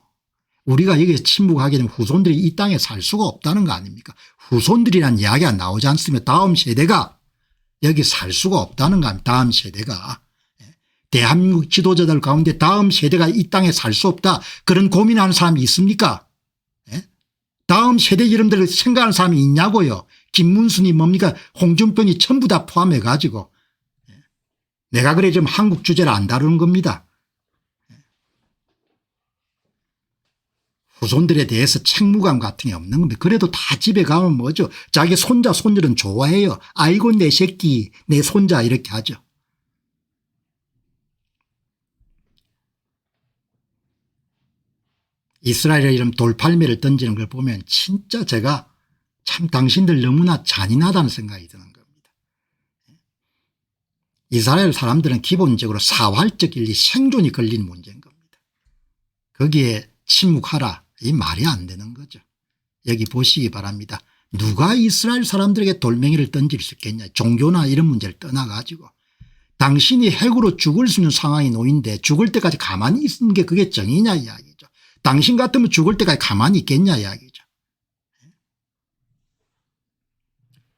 우리가 여기에 침묵하게 되면 후손들이 이 땅에 살 수가 없다는 거 아닙니까. 후손들이란 이야기가 나오지 않으면 다음 세대가 여기 살 수가 없다는 거 아닙니까. 다음 세대가. 대한민국 지도자들 가운데 다음 세대가 이 땅에 살 수 없다 그런 고민하는 사람이 있습니까. 다음 세대 이름들을 생각하는 사람이 있냐고요. 김문순이 뭡니까 홍준표이 전부 다 포함해 가지고 내가 그래 좀 한국 주제를 안 다루는 겁니다. 후손들에 대해서 책무감 같은 게 없는 겁니다. 그래도 다 집에 가면 뭐죠 자기 손자 손녀는 좋아해요. 아이고 내 새끼 내 손자 이렇게 하죠. 이스라엘의 이런 돌팔매를 던지는 걸 보면 진짜 제가 참 당신들 너무나 잔인하다는 생각이 드는 겁니다. 이스라엘 사람들은 기본적으로 사활적 인리 생존이 걸린 문제인 겁니다. 거기에 침묵하라 이 말이 안 되는 거죠. 여기 보시기 바랍니다. 누가 이스라엘 사람들에게 돌멩이를 던질 수 있겠냐. 종교나 이런 문제를 떠나가지고 당신이 핵으로 죽을 수 있는 상황이 놓인데 죽을 때까지 가만히 있는 게 그게 정의냐 이야기죠. 당신 같으면 죽을 때까지 가만히 있겠냐 이야기죠.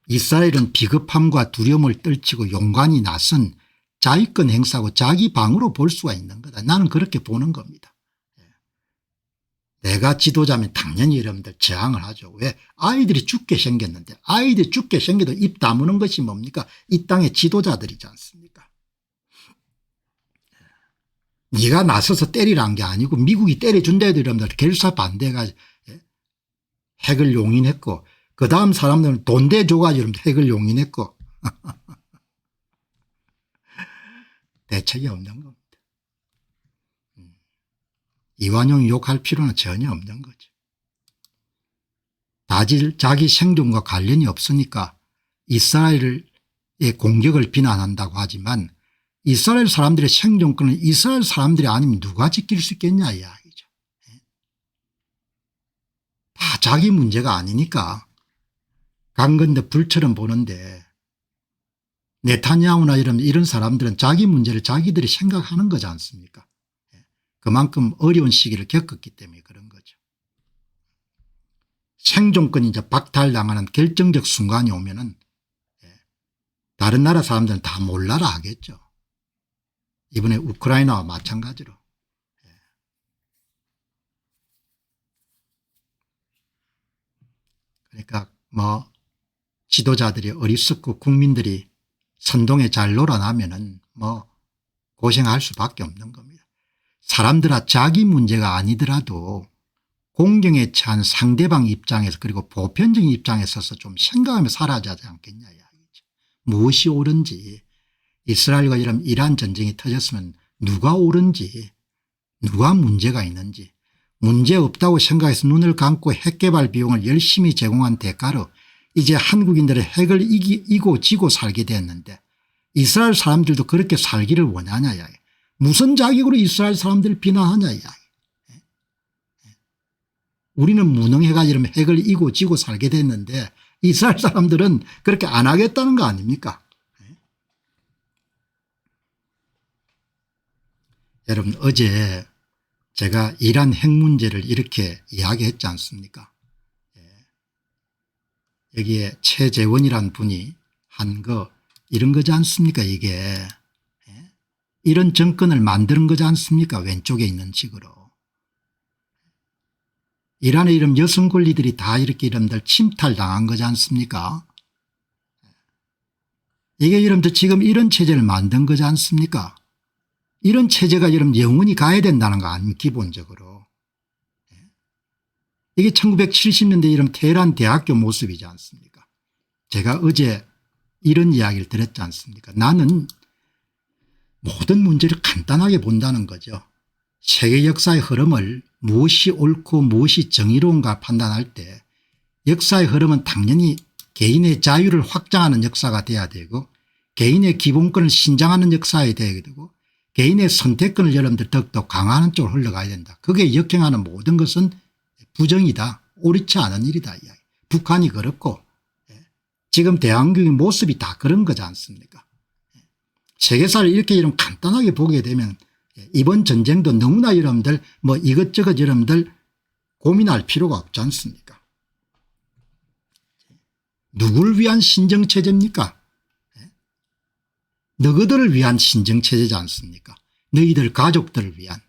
이스라엘은 비겁함과 두려움을 떨치고 용관이 나선 자위권 행사고 자기 방으로 볼 수가 있는 거다. 나는 그렇게 보는 겁니다. 내가 지도자면 당연히 여러분들 저항을 하죠. 왜 아이들이 죽게 생겼는데 아이들이 죽게 생겨도 입 다무는 것이 뭡니까 이 땅의 지도자들이지 않습니까. 네가 나서서 때리라는 게 아니고 미국이 때려준다 해도 여러분들 결사 반대가 핵을 용인했고 그다음 사람들은 돈 대줘가 여러분들 핵을 용인했고 대책이 없는 겁니다. 이완용이 욕할 필요는 전혀 없는 거죠. 자기 생존과 관련이 없으니까 이스라엘의 공격을 비난한다고 하지만 이스라엘 사람들의 생존권은 이스라엘 사람들이 아니면 누가 지킬 수 있겠냐 이야기죠. 다 자기 문제가 아니니까 강 건너 불처럼 보는데 네타냐후나 이런 사람들은 자기 문제를 자기들이 생각하는 거지 않습니까. 그만큼 어려운 시기를 겪었기 때문에 그런 거죠. 생존권이 이제 박탈당하는 결정적 순간이 오면은 다른 나라 사람들은 다 몰라라 하겠죠. 이번에 우크라이나와 마찬가지로. 그러니까 뭐 지도자들이 어리석고 국민들이 선동에 잘 놀아나면은 뭐 고생할 수밖에 없는 겁니다. 사람들아 자기 문제가 아니더라도 공경에 처한 상대방 입장에서 그리고 보편적인 입장에 서서 좀 생각하며 살아야 하지 않겠냐 이야기죠. 무엇이 옳은지 이스라엘과 이란 전쟁이 터졌으면 누가 옳은지 누가 문제가 있는지, 문제 없다고 생각해서 눈을 감고 핵개발 비용을 열심히 제공한 대가로 이제 한국인들의 핵을 이고 지고 살게 됐는데 이스라엘 사람들도 그렇게 살기를 원하냐. 야. 무슨 자격으로 이스라엘 사람들을 비난하냐. 야. 우리는 무능해가지고 핵을 이고 지고 살게 됐는데 이스라엘 사람들은 그렇게 안 하겠다는 거 아닙니까? 여러분 어제 제가 이란 핵 문제를 이렇게 이야기했지 않습니까? 여기에 최재원이란 분이 한 거 이런 거지 않습니까? 이게 이런 정권을 만드는 거지 않습니까? 왼쪽에 있는 식으로. 이란의 이런 여성 권리들이 다 이렇게 이름들 침탈당한 거지 않습니까? 이게 여러분들 지금 이런 체제를 만든 거지 않습니까? 이런 체제가 여러분 영원히 가야 된다는 거 아닙니까? 기본적으로. 이게 1970년대 이런 테헤란 대학교 모습이지 않습니까? 제가 어제 이런 이야기를 드렸지 않습니까? 나는 모든 문제를 간단하게 본다는 거죠. 세계 역사의 흐름을 무엇이 옳고 무엇이 정의로운가 판단할 때 역사의 흐름은 당연히 개인의 자유를 확장하는 역사가 돼야 되고 개인의 기본권을 신장하는 역사에 돼야 되고 개인의 선택권을 여러분들 더욱더 강화하는 쪽으로 흘러가야 된다. 그게 역행하는 모든 것은 부정이다. 옳지 않은 일이다. 북한이 그렇고 지금 대한민국의 모습이 다 그런 거지 않습니까? 세계사를 이렇게 이런 간단하게 보게 되면 이번 전쟁도 너무나 여러분들 뭐 이것저것 여러분들 고민할 필요가 없지 않습니까? 누구를 위한 신정체제입니까? 너희들을 위한 신정체제지 않습니까? 너희들 가족들을 위한.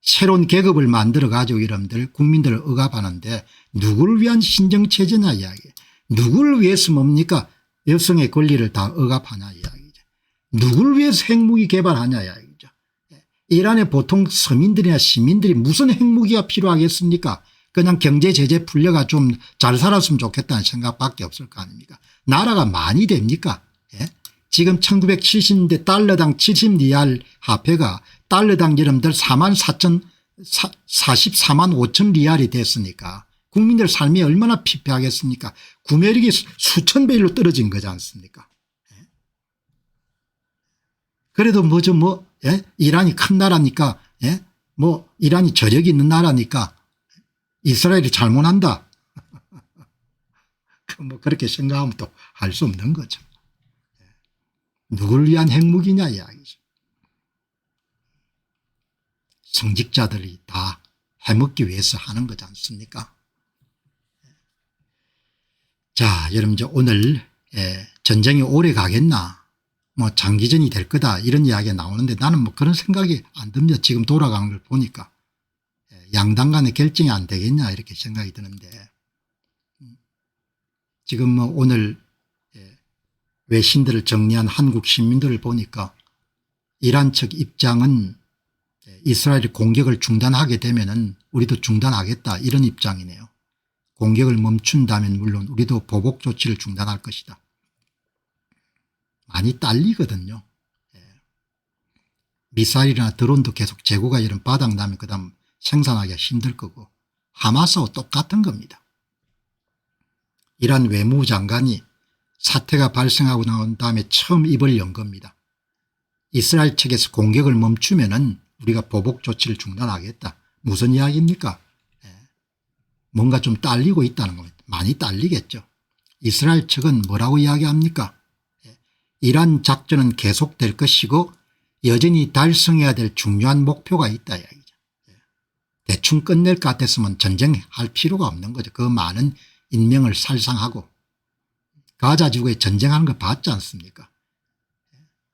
새로운 계급을 만들어 가지고 여러분들 국민들을 억압하는데 누구를 위한 신정체제냐 이야기. 누구를 위해서 뭡니까? 여성의 권리를 다 억압하냐 이야기죠. 누구를 위해서 핵무기 개발하냐 이야기죠. 이란의 보통 서민들이나 시민들이 무슨 핵무기가 필요하겠습니까? 그냥 경제 제재 풀려가 좀 잘 살았으면 좋겠다는 생각밖에 없을 거 아닙니까? 나라가 많이 됩니까? 지금 1970년대 달러당 70리알 화폐가 달러당 여러분들 44만 5천 리알이 됐으니까 국민들 삶이 얼마나 피폐하겠습니까? 구매력이 수천 배로 떨어진 거지 않습니까? 그래도 뭐죠 이란이 큰 나라니까 뭐 이란이 저력이 있는 나라니까 이스라엘이 잘못한다. 뭐 그렇게 생각하면 또 할 수 없는 거죠. 누구를 위한 핵무기냐 이야기죠. 성직자들이 다 해먹기 위해서 하는 거지 않습니까? 자, 여러분 이제 오늘 전쟁이 오래 가겠나 뭐 장기전이 될 거다 이런 이야기가 나오는데 나는 뭐 그런 생각이 안 듭니다. 지금 돌아가는 걸 보니까 양당 간의 결정이 안 되겠냐 이렇게 생각이 드는데 지금 뭐 오늘 외신들을 정리한 한국 시민들을 보니까 이란 측 입장은 이스라엘이 공격을 중단하게 되면은 우리도 중단하겠다 이런 입장이네요. 공격을 멈춘다면 물론 우리도 보복 조치를 중단할 것이다. 많이 딸리거든요. 미사일이나 드론도 계속 재고가 이런 바닥 나면 그다음 생산하기가 힘들 거고 하마스와 똑같은 겁니다. 이란 외무부 장관이 사태가 발생하고 나온 다음에 처음 입을 연 겁니다. 이스라엘 측에서 공격을 멈추면은 우리가 보복 조치를 중단하겠다. 무슨 이야기입니까? 뭔가 좀 딸리고 있다는 겁니다. 많이 딸리겠죠. 이스라엘 측은 뭐라고 이야기합니까? 이란 작전은 계속될 것이고 여전히 달성해야 될 중요한 목표가 있다 이야기죠. 대충 끝낼 것 같았으면 전쟁할 필요가 없는 거죠. 그 많은 인명을 살상하고 가자 지구에 전쟁하는 거 봤지 않습니까?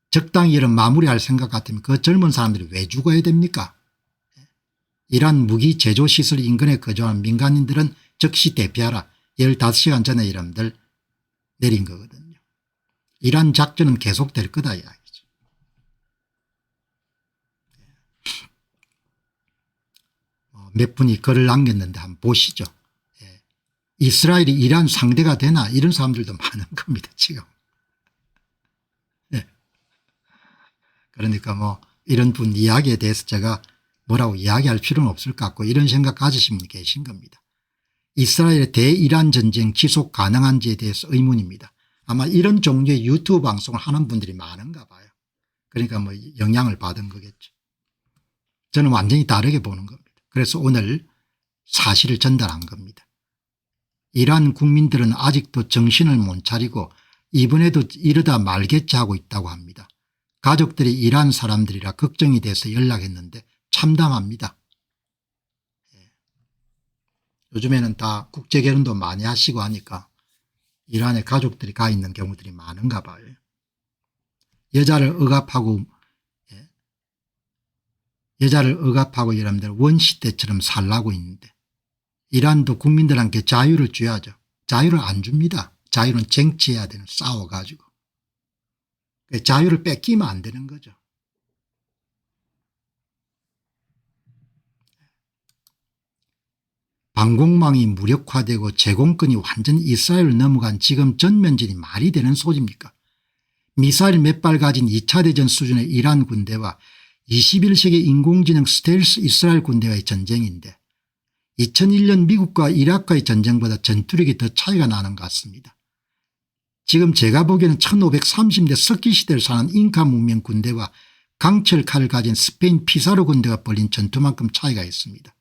적당히 이런 마무리할 생각 같으면 그 젊은 사람들이 왜 죽어야 됩니까? 이란 무기 제조시설 인근에 거주하는 민간인들은 즉시 대피하라. 15시간 전에 이름들 내린 거거든요. 이란 작전은 계속될 거다 이야기죠. 몇 분이 글을 남겼는데 한번 보시죠. 이스라엘이 이란 상대가 되나 이런 사람들도 많은 겁니다 지금. 그러니까 뭐 이런 분 이야기에 대해서 제가 뭐라고 이야기할 필요는 없을 것 같고 이런 생각 가지신 분이 계신 겁니다. 이스라엘의 대이란 전쟁 지속 가능한지에 대해서 의문입니다. 아마 이런 종류의 유튜브 방송을 하는 분들이 많은가 봐요. 그러니까 뭐 영향을 받은 거겠죠. 저는 완전히 다르게 보는 겁니다. 그래서 오늘 사실을 전달한 겁니다. 이란 국민들은 아직도 정신을 못 차리고 이번에도 이러다 말겠지 하고 있다고 합니다. 가족들이 이란 사람들이라 걱정이 돼서 연락했는데 참담합니다. 요즘에는 다 국제결혼도 많이 하시고 하니까 이란에 가족들이 가 있는 경우들이 많은가 봐요. 여자를 억압하고 여러분들 원시 때처럼 살라고 있는데 이란도 국민들한테 자유를 줘야죠. 자유를 안 줍니다. 자유는 쟁취해야 되는 싸워가지고. 자유를 뺏기면 안 되는 거죠. 방공망이 무력화되고 제공권이 완전히 이스라엘을 넘어간 지금 전면전이 말이 되는 소리입니까? 미사일 몇 발 가진 2차 대전 수준의 이란 군대와 21세기 인공지능 스텔스 이스라엘 군대와의 전쟁인데 2001년 미국과 이라크의 전쟁보다 전투력이 더 차이가 나는 것 같습니다. 지금 제가 보기에는 1530년 석기시대를 사는 잉카 문명 군대와 강철 칼을 가진 스페인 피사로 군대가 벌린 전투만큼 차이가 있습니다.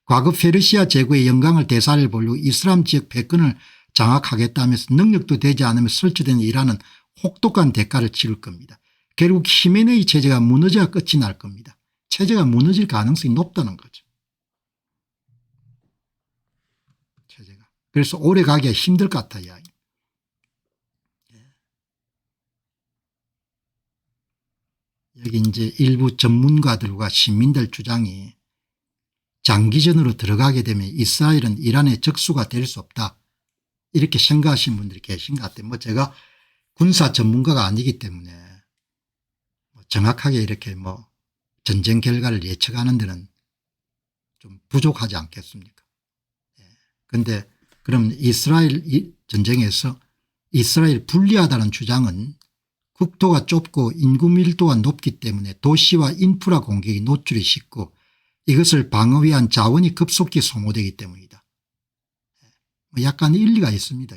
과거 페르시아 제국의 영광을 되살려 보려고 이슬람 지역 패권을 장악하겠다면서 능력도 되지 않으며 설치된 이란은 혹독한 대가를 치를 겁니다. 결국 히메네이 체제가 무너져야 끝이 날 겁니다. 체제가 무너질 가능성이 높다는 거죠. 체제가. 그래서 오래 가기가 힘들 것 같아요. 이야기. 여기 이제 일부 전문가들과 시민들 주장이 장기전으로 들어가게 되면 이스라엘은 이란의 적수가 될 수 없다. 이렇게 생각하시는 분들이 계신 것 같아요. 뭐 제가 군사 전문가가 아니기 때문에 정확하게 이렇게 뭐 전쟁 결과를 예측하는 데는 좀 부족하지 않겠습니까? 그런데 그럼 이스라엘 전쟁에서 이스라엘 불리하다는 주장은 국토가 좁고 인구 밀도가 높기 때문에 도시와 인프라 공격이 노출이 쉽고 이것을 방어 위한 자원이 급속히 소모되기 때문이다. 약간 일리가 있습니다.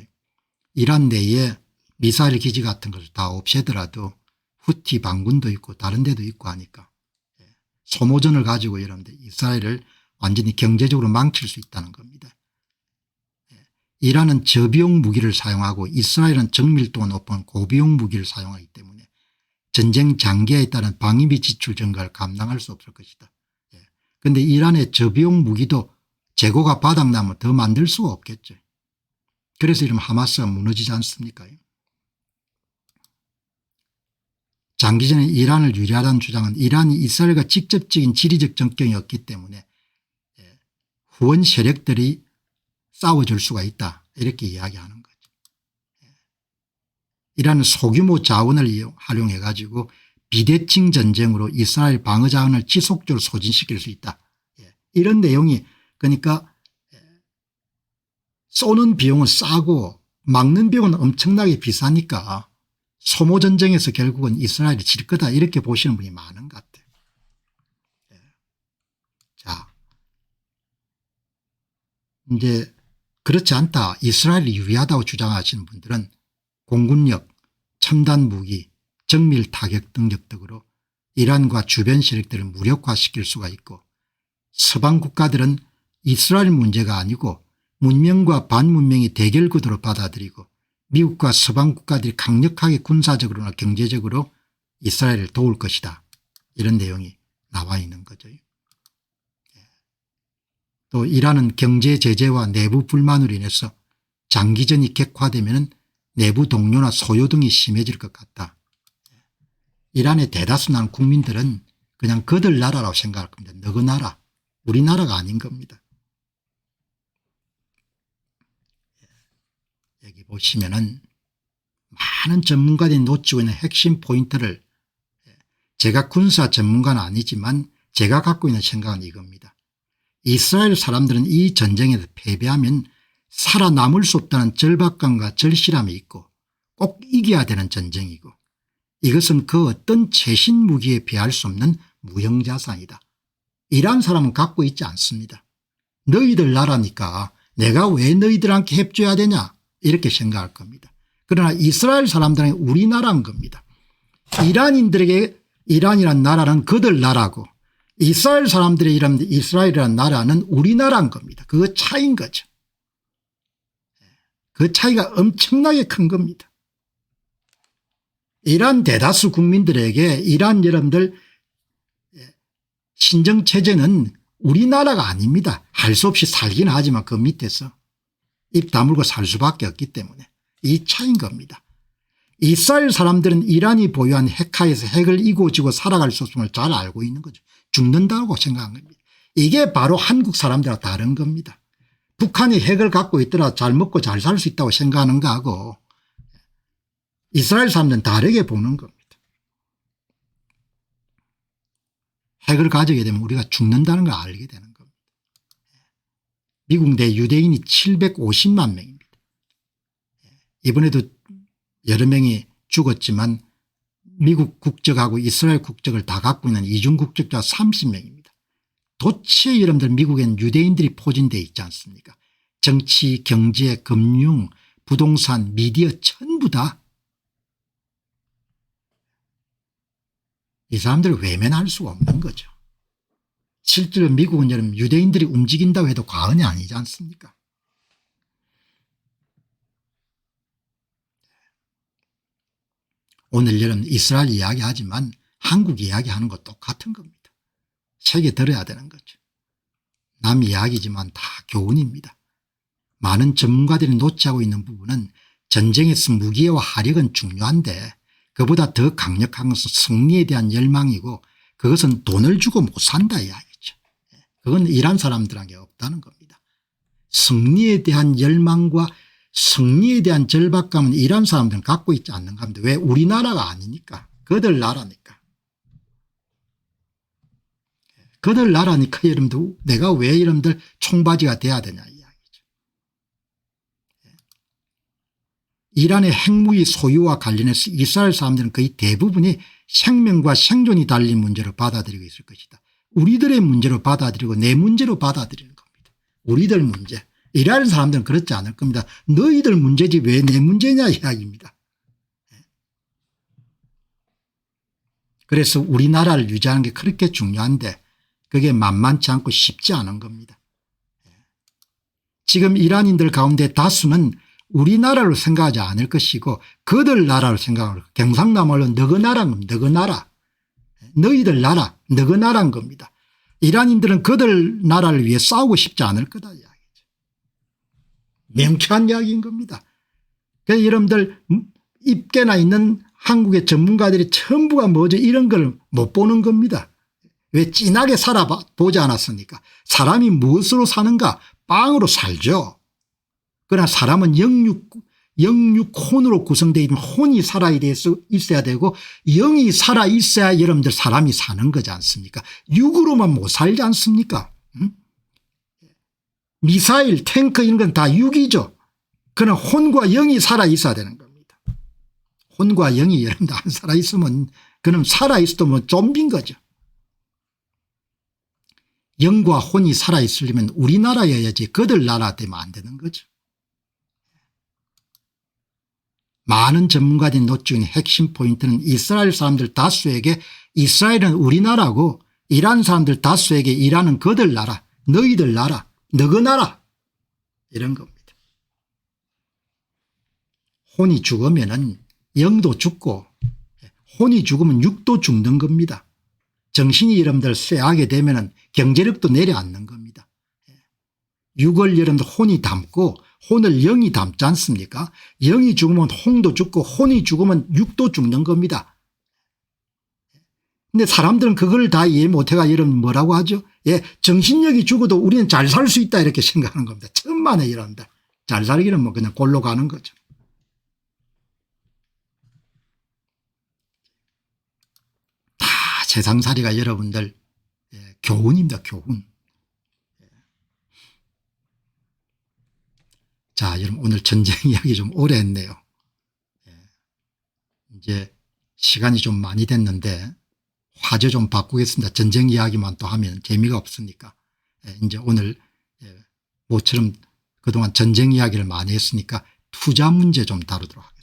이란 내에 미사일 기지 같은 것을 다 없애더라도 후티 반군도 있고 다른 데도 있고 하니까 소모전을 가지고 여러분들 이스라엘을 완전히 경제적으로 망칠 수 있다는 겁니다. 이란은 저비용 무기를 사용하고 이스라엘은 정밀도가 높은 고비용 무기를 사용하기 때문에 전쟁 장기에 따른 방위비 지출 증가를 감당할 수 없을 것이다. 그런데 이란의 저비용 무기도 재고가 바닥나면 더 만들 수가 없겠죠. 그래서 이러면 하마스가 무너지지 않습니까? 장기전에 이란을 유리하다는 주장은 이란이 이스라엘과 직접적인 지리적 접경이 없기 때문에 후원 세력들이 싸워줄 수가 있다 이렇게 이야기하는 거죠. 이란은 소규모 자원을 활용해 가지고 비대칭 전쟁으로 이스라엘 방어 자원을 지속적으로 소진시킬 수 있다. 이런 내용이 그러니까 쏘는 비용은 싸고 막는 비용은 엄청나게 비싸니까 소모전쟁에서 결국은 이스라엘이 질 거다 이렇게 보시는 분이 많은 것 같아요. 자, 이제 그렇지 않다 이스라엘이 유리하다고 주장하시는 분들은 공군력, 첨단 무기, 정밀 타격 능력등으로 이란과 주변 세력들을 무력화시킬 수가 있고 서방 국가들은 이스라엘 문제가 아니고 문명과 반문명이 대결 구도로 받아들이고 미국과 서방 국가들이 강력하게 군사적으로나 경제적으로 이스라엘을 도울 것이다. 이런 내용이 나와 있는 거죠. 또 이란은 경제 제재와 내부 불만으로 인해서 장기전이 격화되면 내부 동료나 소요 등이 심해질 것 같다. 이란의 대다수 나는 국민들은 그냥 그들 나라라고 생각할 겁니다. 너그 나라 우리나라가 아닌 겁니다. 여기 보시면은 많은 전문가들이 놓치고 있는 핵심 포인트를 제가 군사 전문가는 아니지만 제가 갖고 있는 생각은 이겁니다. 이스라엘 사람들은 이 전쟁에서 패배하면 살아남을 수 없다는 절박감과 절실함이 있고 꼭 이겨야 되는 전쟁이고 이것은 그 어떤 최신 무기에 비할 수 없는 무형자산이다. 이란 사람은 갖고 있지 않습니다. 너희들 나라니까 내가 왜 너희들한테 협조해야 되냐 이렇게 생각할 겁니다. 그러나 이스라엘 사람들은 우리나라인 겁니다. 이란인들에게 이란이란 나라는 그들 나라고 이스라엘 사람들의 이스라엘이라는 나라는 우리나라인 겁니다. 그 차이인 거죠. 그 차이가 엄청나게 큰 겁니다. 이란 대다수 국민들에게 이란 여러분들 신정체제는 우리나라가 아닙니다. 할 수 없이 살긴 하지만 그 밑에서 입 다물고 살 수밖에 없기 때문에 이 차이인 겁니다. 이스라엘 사람들은 이란이 보유한 핵하에서 핵을 이고지고 살아갈 수 없음을 잘 알고 있는 거죠. 죽는다고 생각한 겁니다. 이게 바로 한국 사람들과 다른 겁니다. 북한이 핵을 갖고 있더라 잘 먹고 잘 살 수 있다고 생각하는 거하고 이스라엘 사람들은 다르게 보는 겁니다. 핵을 가지게 되면 우리가 죽는다는 걸 알게 되는 겁니다. 미국 내 유대인이 750만 명입니다. 이번에도 여러 명이 죽었지만 미국 국적하고 이스라엘 국적을 다 갖고 있는 이중 국적자 30명입니다. 도대체 여러분들 미국엔 유대인들이 포진되어 있지 않습니까? 정치, 경제, 금융, 부동산, 미디어 전부 다 이 사람들을 외면할 수가 없는 거죠. 실제로 미국은 여러분 유대인들이 움직인다고 해도 과언이 아니지 않습니까? 오늘 여러분 이스라엘 이야기하지만 한국 이야기하는 거 똑같은 겁니다. 새겨 들어야 되는 거죠. 남 이야기지만 다 교훈입니다. 많은 전문가들이 놓치고 있는 부분은 전쟁에서 무기와 화력은 중요한데 그보다 더 강력한 것은 승리에 대한 열망이고 그것은 돈을 주고 못 산다 이야기죠. 그건 이란 사람들에게 없다는 겁니다. 승리에 대한 열망과 승리에 대한 절박감은 이란 사람들은 갖고 있지 않는 겁니다. 왜? 우리나라가 아니니까. 그들 나라니까. 그들 나라니까 여러분들 내가 왜 여러분들 총바지가 돼야 되냐 이야기죠. 이란의 핵무기 소유와 관련해서 이스라엘 사람들은 거의 대부분이 생명과 생존이 달린 문제로 받아들이고 있을 것이다. 우리들의 문제로 받아들이고 내 문제로 받아들이는 겁니다. 우리들 문제. 이스라엘 사람들은 그렇지 않을 겁니다. 너희들 문제지 왜 내 문제냐 이야기입니다. 그래서 우리나라를 유지하는 게 그렇게 중요한데 그게 만만치 않고 쉽지 않은 겁니다. 지금 이란인들 가운데 다수는 우리나라로 생각하지 않을 것이고 그들 나라로 생각하고 경상남말로 너그 나라는 겁니다. 너그 나라. 너희들 나라 너그 나라인 겁니다. 이란인들은 그들 나라를 위해 싸우고 싶지 않을 거다 이야기죠. 명쾌한 이야기인 겁니다. 그래서 여러분들 입계나 있는 한국의 전문가들이 전부가 뭐죠 이런 걸 못 보는 겁니다. 왜 진하게 살아보지 않았습니까? 사람이 무엇으로 사는가 빵으로 살죠. 그러나 사람은 영육혼으로 구성되어 있는 혼이 있어야 되고 영이 살아 있어야 여러분들 사람이 사는 거지 않습니까? 육으로만 못 살지 않습니까? 미사일 탱크 이런 건 다 육이죠. 그러나 혼과 영이 살아 있어야 되는 겁니다. 혼과 영이 여러분들 안 살아 있으면 그럼 살아 있어도 뭐 좀비인 거죠. 영과 혼이 살아 있으려면 우리나라여야지 그들 나라 되면 안 되는 거죠. 많은 전문가들이 놓치는 핵심 포인트는 이스라엘 사람들 다수에게 이스라엘은 우리나라고 이란 사람들 다수에게 이란은 그들 나라 너희들 나라 너그 나라 이런 겁니다. 혼이 죽으면 영도 죽고 혼이 죽으면 육도 죽는 겁니다. 정신이 여러분들 쇠하게 되면 경제력도 내려앉는 겁니다. 육을 여러분들 혼이 담고 혼을 영이 담지 않습니까? 영이 죽으면 홍도 죽고 혼이 죽으면 육도 죽는 겁니다. 근데 사람들은 그걸 다 이해 못해가 여러분 뭐라고 하죠? 예, 정신력이 죽어도 우리는 잘 살 수 있다 이렇게 생각하는 겁니다. 천만에 여러분들. 잘 살기는 뭐 그냥 골로 가는 거죠. 다 세상살이가 여러분들 교훈입니다. 교훈. 자, 여러분 오늘 전쟁 이야기 좀 오래 했네요. 이제 시간이 좀 많이 됐는데 화제 좀 바꾸겠습니다. 전쟁 이야기만 또 하면 재미가 없으니까. 이제 오늘 모처럼 그동안 전쟁 이야기를 많이 했으니까 투자 문제 좀 다루도록 하겠습니다.